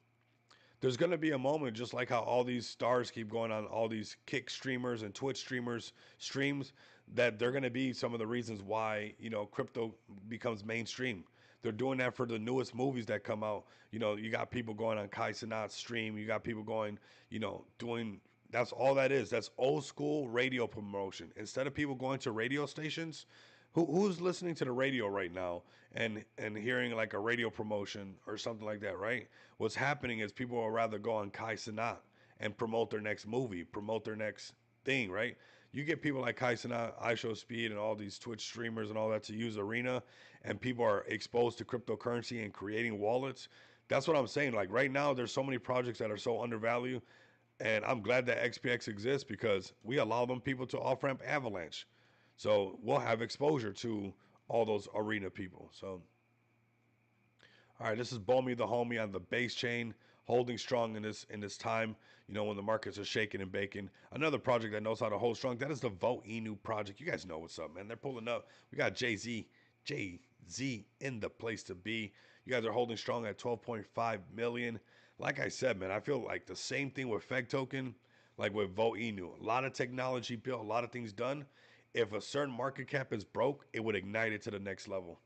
S1: There's going to be a moment, just like how all these stars keep going on all these Kick streamers and Twitch streamers streams, that they're going to be some of the reasons why, you know, crypto becomes mainstream. They're doing that for the newest movies that come out. You know, you got people going on Kai Cenat's stream. You got people going, you know, doing. That's all that is. That's old school radio promotion. Instead of people going to radio stations, who's listening to the radio right now and hearing like a radio promotion or something like that, right? What's happening is people will rather go on Kai Cenat and promote their next movie, promote their next thing, right? You get people like Kai Cenat, I Show Speed, and all these Twitch streamers and all that to use Arena, and people are exposed to cryptocurrency and creating wallets. That's what I'm saying. Like right now, there's so many projects that are so undervalued, and I'm glad that XPX exists because we allow them people to off ramp Avalanche. So we'll have exposure to all those arena people. So, all right, this is Bomi the homie on the base chain, holding strong in this time. You know, when the markets are shaking and baking. Another project that knows how to hold strong. That is the Vote Inu project. You guys know what's up, man. They're pulling up. We got Jay Z in the place to be. You guys are holding strong at 12.5 million. Like I said, man, I feel like the same thing with Feg Token, like with Vote Inu. A lot of technology built, a lot of things done. If a certain market cap is broke, it would ignite it to the next level.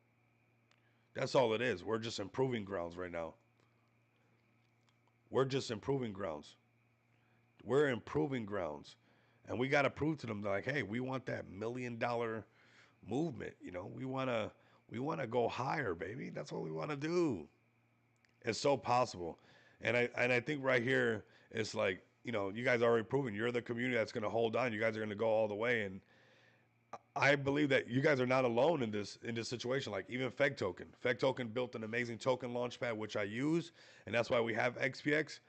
S1: That's all it is. We're just improving grounds right now. We're just improving grounds. We're improving grounds. And we got to prove to them like, hey, we want that $1 million movement. You know, we want to go higher, baby. That's what we want to do. It's so possible. And I think right here it's like, you know, you guys are already proven you're the community that's going to hold on. You guys are going to go all the way, and I believe that you guys are not alone in this situation. Like even Feg Token, Feg Token built an amazing token launchpad which I use, and that's why we have XPX.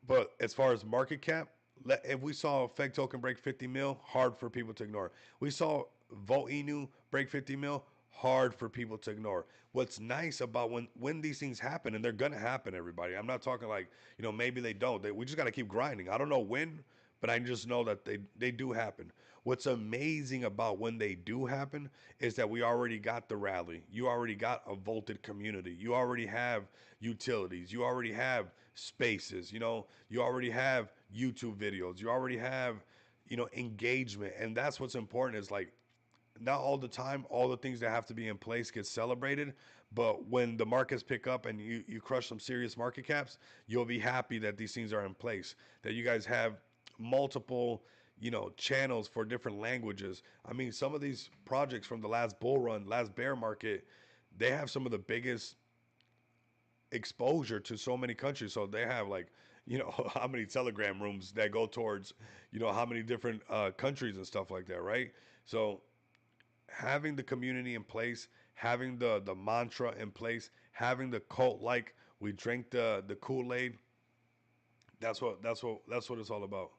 S1: But as far as market cap, if we saw Feg Token break 50 mil, hard for people to ignore. We saw Vote Inu break 50 mil, hard for people to ignore. What's nice about when these things happen, and they're gonna happen, everybody. I'm not talking like, you know, maybe they don't. We just gotta keep grinding. I don't know when, but I just know that they do happen. What's amazing about when they do happen is that we already got the rally. You already got a vaulted community. You already have utilities. You already have spaces. You know, you already have YouTube videos. You already have, you know, engagement. And that's what's important is like not all the time all the things that have to be in place get celebrated, but when the markets pick up and you crush some serious market caps, you'll be happy that these things are in place, that you guys have multiple, you know, channels for different languages. I mean, some of these projects from the last bull run, last bear market, they have some of the biggest exposure to so many countries. So they have like, you know, how many telegram rooms that go towards, you know, how many different countries and stuff like that, right? So having the community in place, having the mantra in place, having the cult like we drink the Kool Aid. That's what it's all about.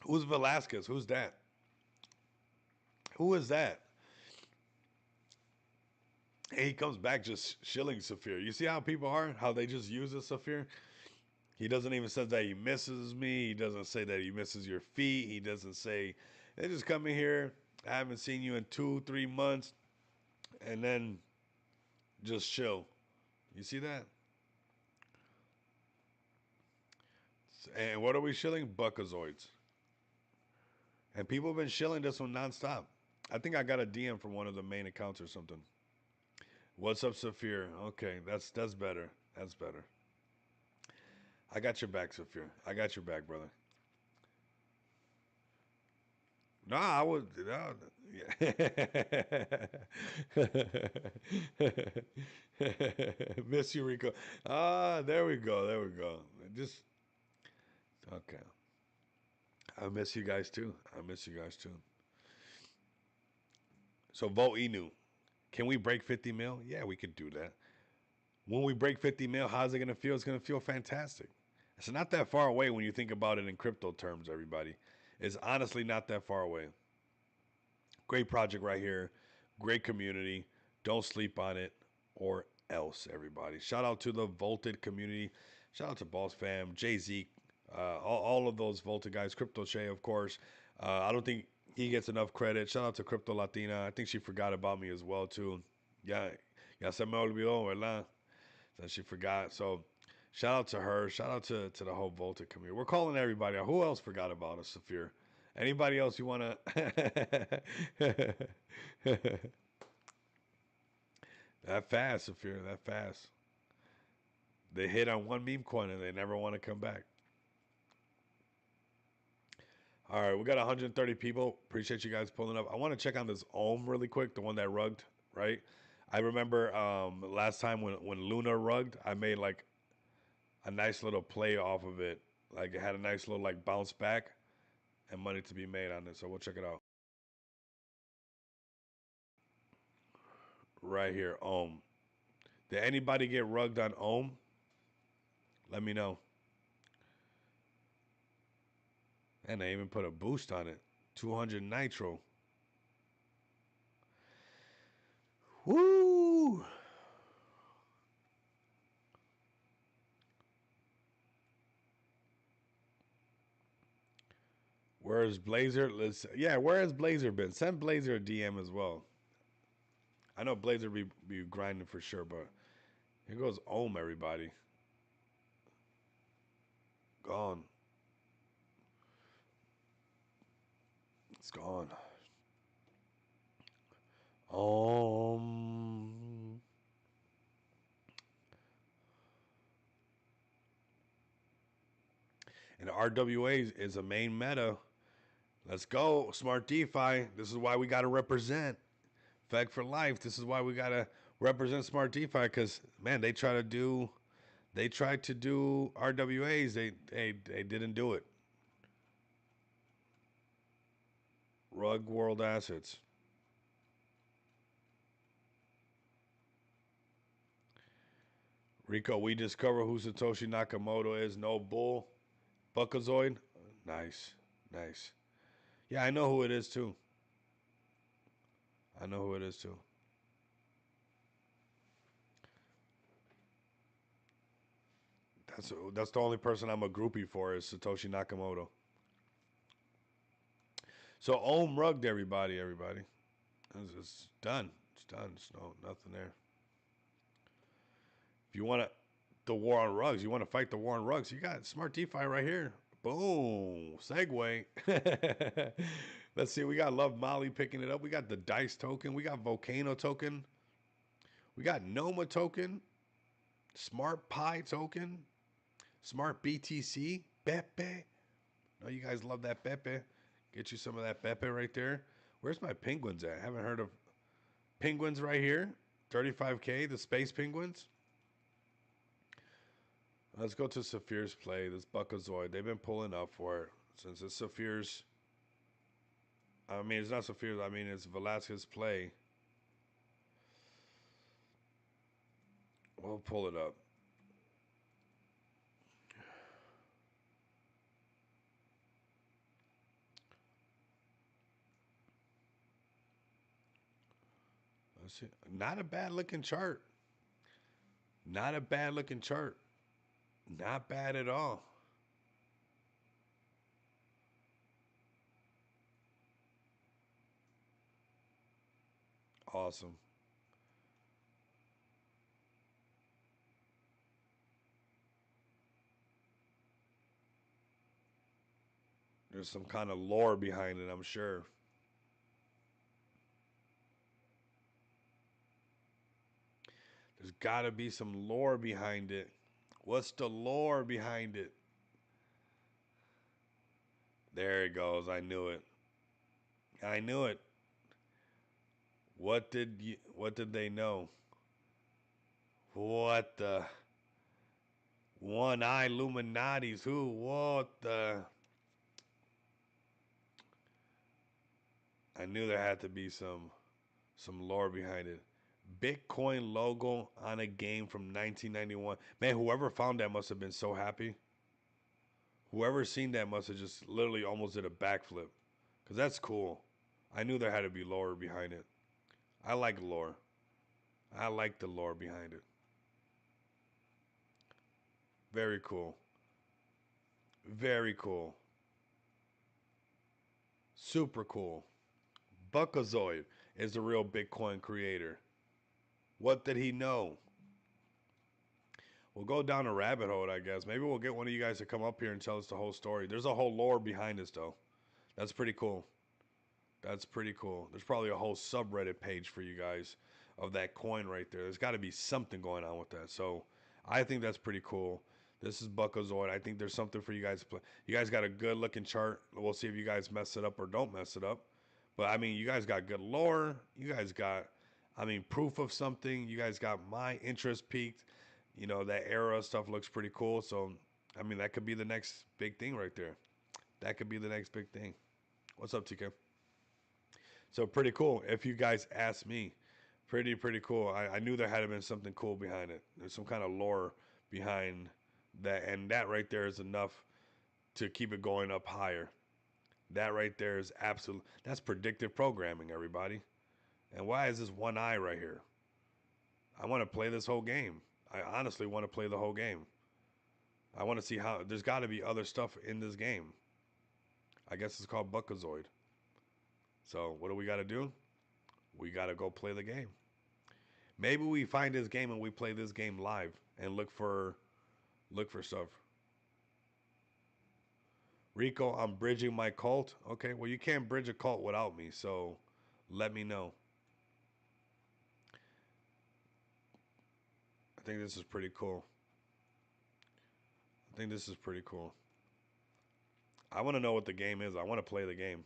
S1: Who's Velasquez? Who's that? Who is that? And he comes back just shilling Saphir. You see how people are? How they just use the Saphir? He doesn't even say that he misses me. He doesn't say that he misses your feet. He doesn't say, they just come in here. I haven't seen you in 2, 3 months. And then just chill. You see that? And what are we shilling? Buckazoids. And people have been shilling this one nonstop. I think I got a DM from one of the main accounts or something. What's up, Saphir? Okay, that's better. That's better. I got your back, Saphir. I got your back, brother. No, I would. No, yeah. Miss you, Rico. Ah, there we go. There we go. Just okay. I miss you guys too. I miss you guys too. So vote Inu. Can we break 50 mil? Yeah, we could do that. When we break 50 mil, how's it gonna feel? It's gonna feel fantastic. It's not that far away when you think about it in crypto terms, everybody. It's honestly not that far away. Great project right here. Great community. Don't sleep on it or else, everybody. Shout out to the Volted community. Shout out to Boss Fam, Jay Z, all of those Volted guys. Crypto Shay, of course. I don't think he gets enough credit. Shout out to Crypto Latina. I think she forgot about me as well, too. Yeah, ya se me olvidó, ¿verdad? So she forgot. So shout out to her. Shout out to the whole Volta community. We're calling everybody out. Who else forgot about us, Saphir? Anybody else you want to? That fast, Saphir. That fast. They hit on one meme coin and they never want to come back. All right, we got 130 people. Appreciate you guys pulling up. I want to check on this Ohm really quick, the one that rugged, right? I remember last time when Luna rugged, I made like a nice little play off of it. Like it had a nice little like bounce back and money to be made on it. So we'll check it out. Right here, Ohm. Did anybody get rugged on Ohm? Let me know. And they even put a boost on it. 200 nitro. Woo! Where's Blazer? Where has Blazer been? Send Blazer a DM as well. I know Blazer be grinding for sure, but here goes Ohm, everybody. Gone. It's gone. Ohm. And RWA is a main meta. Let's go. Smart DeFi. This is why we got to represent. Feg for life. This is why we got to represent Smart DeFi because, man, they tried to do RWAs. They didn't do it. Rug World Assets. Rico, we discover who Satoshi Nakamoto is. No bull. Buckazoid. Nice. Nice. Yeah, I know who it is too. I know who it is too. That's the only person I'm a groupie for is Satoshi Nakamoto. So Ohm rugged everybody, everybody. It's done. It's done. It's nothing there. If you want to the war on rugs, you want to fight the war on rugs, you got Smart DeFi right here. Boom. Segue. Let's see. We got Love Molly picking it up. We got the Dice token. We got Volcano token. We got Noma token. Smart Pi token. Smart BTC. Pepe. No, you guys love that Pepe. Get you some of that Pepe right there. Where's my penguins at? I haven't heard of penguins right here. 35K, the space penguins. Let's go to Saphir's play. This Buckazoid. They've been pulling up for it since it's Saphir's. I mean, it's not Saphir's. I mean, it's Velasquez's play. We'll pull it up. Let's see. Not a bad looking chart. Not a bad looking chart. Not bad at all. Awesome. There's some kind of lore behind it, I'm sure. There's got to be some lore behind it. What's the lore behind it? There it goes. I knew it. I knew it. What did they know? What the one eye Illuminati's who? What the I knew there had to be some lore behind it. Bitcoin logo on a game from 1991. Man, whoever found that must have been so happy. Whoever seen that must have just literally almost did a backflip. Cause that's cool. I knew there had to be lore behind it. I like lore. I like the lore behind it. Very cool. Very cool. Super cool. Buckazoid is the real Bitcoin creator. What did he know? We'll go down a rabbit hole, I guess. Maybe we'll get one of you guys to come up here and tell us the whole story. There's a whole lore behind this, though. That's pretty cool. That's pretty cool. There's probably a whole subreddit page for you guys of that coin right there. There's got to be something going on with that. So I think that's pretty cool. This is Buckazoid. I think there's something for you guys to play. You guys got a good looking chart. We'll see if you guys mess it up or don't mess it up. But I mean, you guys got good lore. You guys got, I mean, proof of something. You guys got my interest peaked. You know, that era stuff looks pretty cool. So, I mean, that could be the next big thing right there. That could be the next big thing. What's up, TK? So pretty cool. If you guys ask me, pretty cool. I knew there had to been something cool behind it. There's some kind of lore behind that, and that right there is enough to keep it going up higher. That right there is absolute. That's predictive programming, everybody. And why is this one eye right here? I want to play this whole game. I honestly want to play the whole game. I want to see how. There's got to be other stuff in this game. I guess it's called Buckazoid. So what do we got to do? We got to go play the game. Maybe we find this game and we play this game live and look for stuff. Rico, I'm bridging my cult. Okay, well you can't bridge a cult without me, so let me know. I think this is pretty cool. I think this is pretty cool. I want to know what the game is. I want to play the game.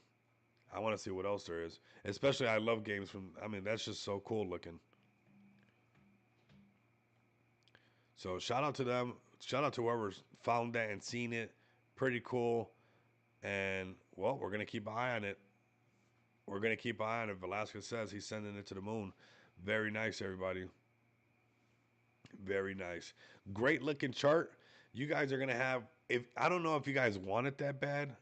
S1: I want to see what else there is. Especially I love games from I mean that's just so cool looking. So shout out to them. Shout out to whoever found that and seen it. Pretty cool. And well, we're gonna keep an eye on it. We're gonna keep an eye on it. Velasquez says he's sending it to the moon. Very nice, everybody. Very nice. Great looking chart. You guys are gonna have. If I don't know if you guys want it that bad,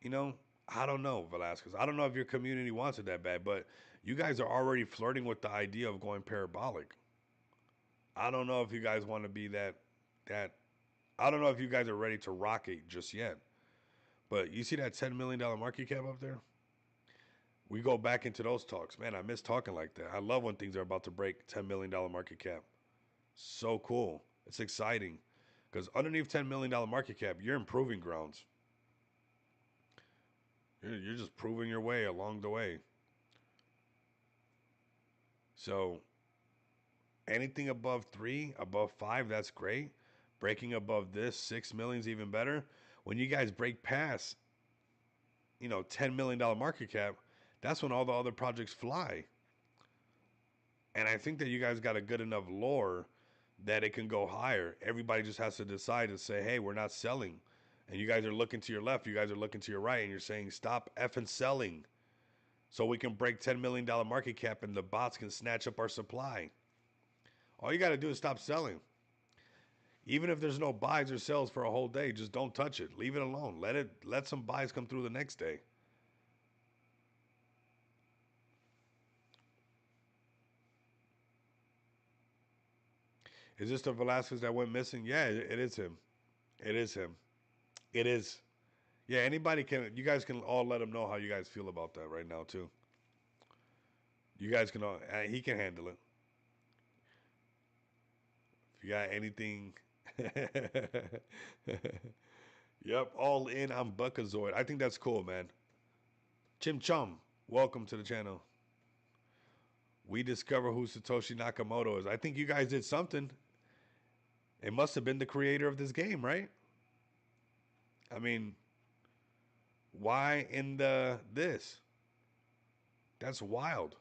S1: you know, I don't know, Velasquez. I don't know if your community wants it that bad, but you guys are already flirting with the idea of going parabolic. I don't know if you guys want to be that. I don't know if you guys are ready to rock it just yet. But you see that $10 million market cap up there? We go back into those talks. Man, I miss talking like that. I love when things are about to break $10 million market cap. So cool. It's exciting. Because underneath $10 million market cap, you're improving grounds. You're just proving your way along the way. So anything above three, above five, that's great. Breaking above this, 6 million is even better. When you guys break past, $10 million market cap, that's when all the other projects fly. And I think that you guys got a good enough lore that it can go higher. Everybody just has to decide to say, hey, we're not selling. And you guys are looking to your left, you guys are looking to your right, and you're saying, stop effing selling. So we can break $10 million market cap and the bots can snatch up our supply. All you got to do is stop selling. Even if there's no buys or sells for a whole day, just don't touch it. Leave it alone. Let some buys come through the next day. Is this the Velasquez that went missing? Yeah, it is him. It is him. It is. Yeah, anybody can. You guys can all let him know how you guys feel about that right now too. You guys can all. He can handle it. If you got anything, Yep, all in on Buckazoid. I think that's cool, man. Chim Chum, welcome to the channel. We discover who Satoshi Nakamoto is. I think you guys did something. It must have been the creator of this game, right? I mean, why in the this? That's wild.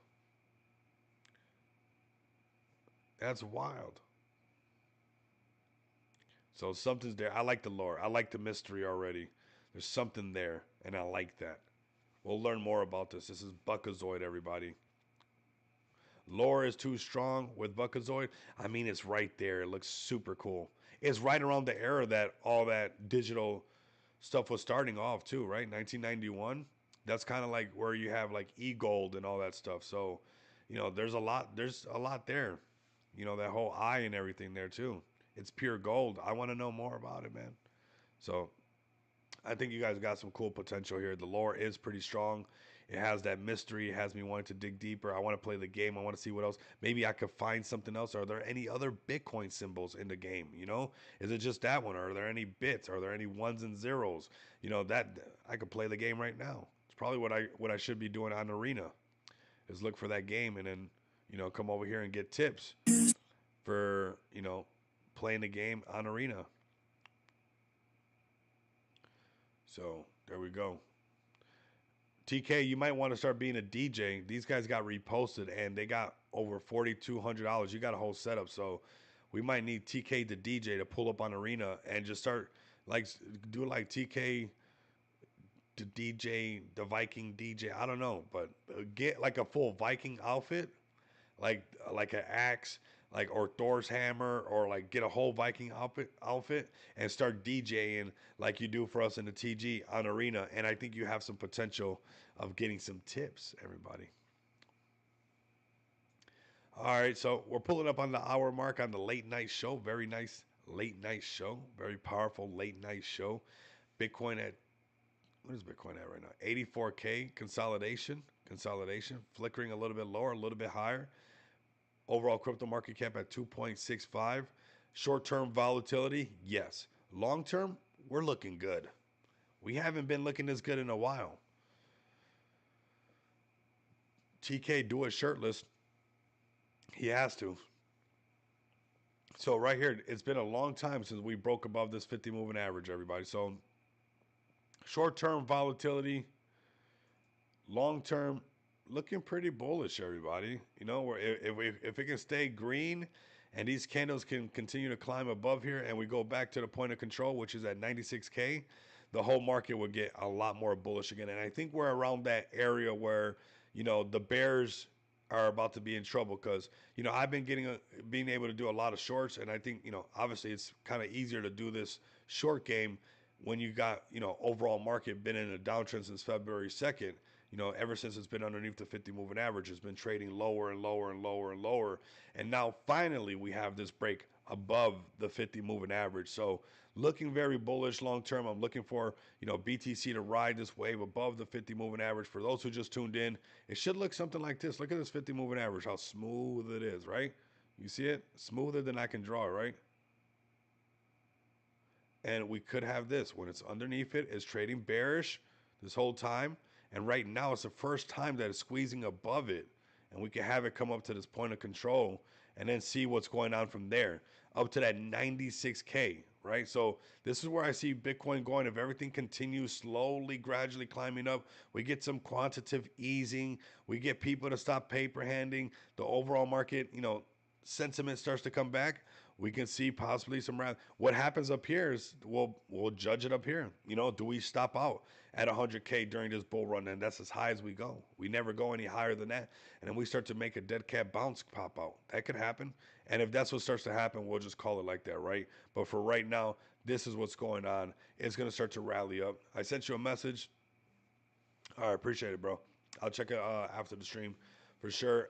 S1: That's wild. So something's there. I like the lore. I like the mystery already. There's something there, and I like that. We'll learn more about this. This is Buckazoid, everybody. Lore is too strong with Buckazoid. I mean, it's right there. It looks super cool. It's right around the era that all that digital stuff was starting off too, right? 1991. That's kind of like where you have like e-gold and all that stuff. So, there's a lot. There's a lot there. That whole eye and everything there too. It's pure gold. I want to know more about it, man. So I think you guys got some cool potential here. The lore is pretty strong. It has that mystery. It has me wanting to dig deeper. I want to play the game. I want to see what else. Maybe I could find something else. Are there any other Bitcoin symbols in the game? Is it just that one? Are there any bits? Are there any ones and zeros? That I could play the game right now. It's probably what I should be doing on Arena is look for that game and then come over here and get tips for playing the game on Arena. So there we go. TK, you might want to start being a DJ. These guys got reposted and they got over $4,200. You got a whole setup, so we might need TK the DJ to pull up on Arena and just start like do like TK the DJ, the Viking DJ. I don't know, but get like a full Viking outfit, like an axe, like or Thor's hammer, or like get a whole Viking outfit and start DJing like you do for us in the TG on Arena. And I think you have some potential of getting some tips, everybody. All right, so we're pulling up on the hour mark on the late night show. Very nice late night show. Very powerful late night show. Bitcoin at what is Bitcoin at right now? 84K consolidation, flickering a little bit lower, a little bit higher. Overall crypto market cap at 2.65. Short term volatility, yes. Long term, we're looking good. We haven't been looking this good in a while. TK do it shirtless. He has to. So right here, it's been a long time since we broke above this 50 moving average, everybody. So short term volatility, long term looking pretty bullish, everybody. Where if it can stay green and these candles can continue to climb above here and we go back to the point of control, which is at 96K, the whole market will get a lot more bullish again. And I think we're around that area where, the bears are about to be in trouble because, I've been being able to do a lot of shorts. And I think, obviously it's kind of easier to do this short game when you got, overall market been in a downtrend since February 2nd. Ever since it's been underneath the 50 moving average, it's been trading lower and lower and lower and lower. And now finally we have this break above the 50 moving average. So looking very bullish long term. I'm looking for, BTC to ride this wave above the 50 moving average. For those who just tuned in, it should look something like this. Look at this 50 moving average, how smooth it is, right? You see it? Smoother than I can draw, right? And we could have this when it's underneath it, it's trading bearish this whole time. And right now, it's the first time that it's squeezing above it. And we can have it come up to this point of control and then see what's going on from there up to that 96K, right? So this is where I see Bitcoin going. If everything continues slowly, gradually climbing up, we get some quantitative easing, we get people to stop paper handing, the overall market, sentiment starts to come back, we can see possibly some round. What happens up here is we'll judge it up here. Do we stop out at 100K during this bull run? And that's as high as we go. We never go any higher than that. And then we start to make a dead cat bounce pop out. That could happen. And if that's what starts to happen, we'll just call it like that, right? But for right now, this is what's going on. It's going to start to rally up. I sent you a message. All right, appreciate it, bro. I'll check it after the stream for sure.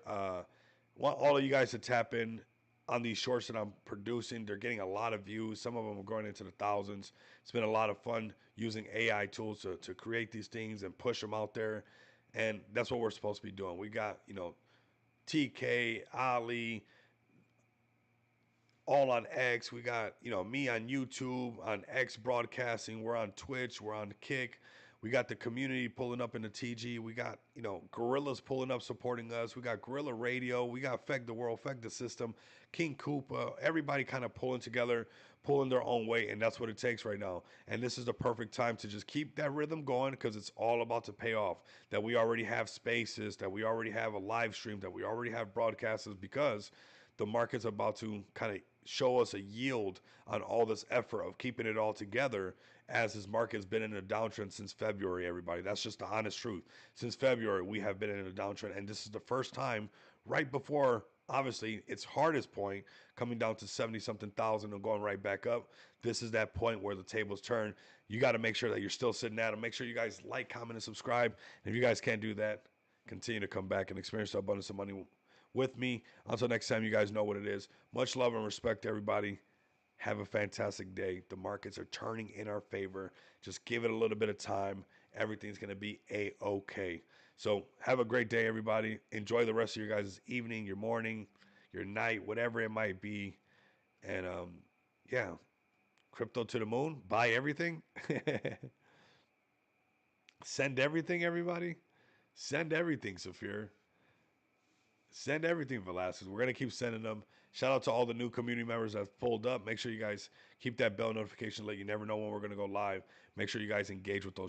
S1: Want all of you guys to tap in on these shorts that I'm producing. They're getting a lot of views. Some of them are going into the thousands. It's been a lot of fun using AI tools to create these things and push them out there. And that's what we're supposed to be doing. We got, TK, Ali, all on X. We got, me on YouTube, on X broadcasting. We're on Twitch. We're on Kick. We got the community pulling up in the TG. We got, Gorillas pulling up supporting us. We got Gorilla Radio. We got Feg the World, Feg the System, King Koopa. Everybody kind of pulling together, pulling their own weight, and that's what it takes right now. And this is the perfect time to just keep that rhythm going because it's all about to pay off. That we already have spaces, that we already have a live stream, that we already have broadcasters because the market's about to kind of show us a yield on all this effort of keeping it all together as this market has been in a downtrend since February, everybody. That's just the honest truth. Since February, we have been in a downtrend, and this is the first time right before, obviously, its hardest point, coming down to 70 something thousand and going right back up. This is that point where the tables turn. You got to make sure that you're still sitting at them. Make sure you guys like, comment, and subscribe. And if you guys can't do that, continue to come back and experience the abundance of money with me. Until next time, you guys know what it is. Much love and respect to everybody. Have a fantastic day. The markets are turning in our favor. Just give it a little bit of time. Everything's going to be A-OK. So have a great day, everybody. Enjoy the rest of your guys' evening, your morning, your night, whatever it might be. And yeah, crypto to the moon. Buy everything. Send everything, everybody. Send everything, Saphir. Send everything, Velasquez. We're gonna keep sending them. Shout out to all the new community members that have pulled up. Make sure you guys keep that bell notification lit. You never know when we're gonna go live. Make sure you guys engage with those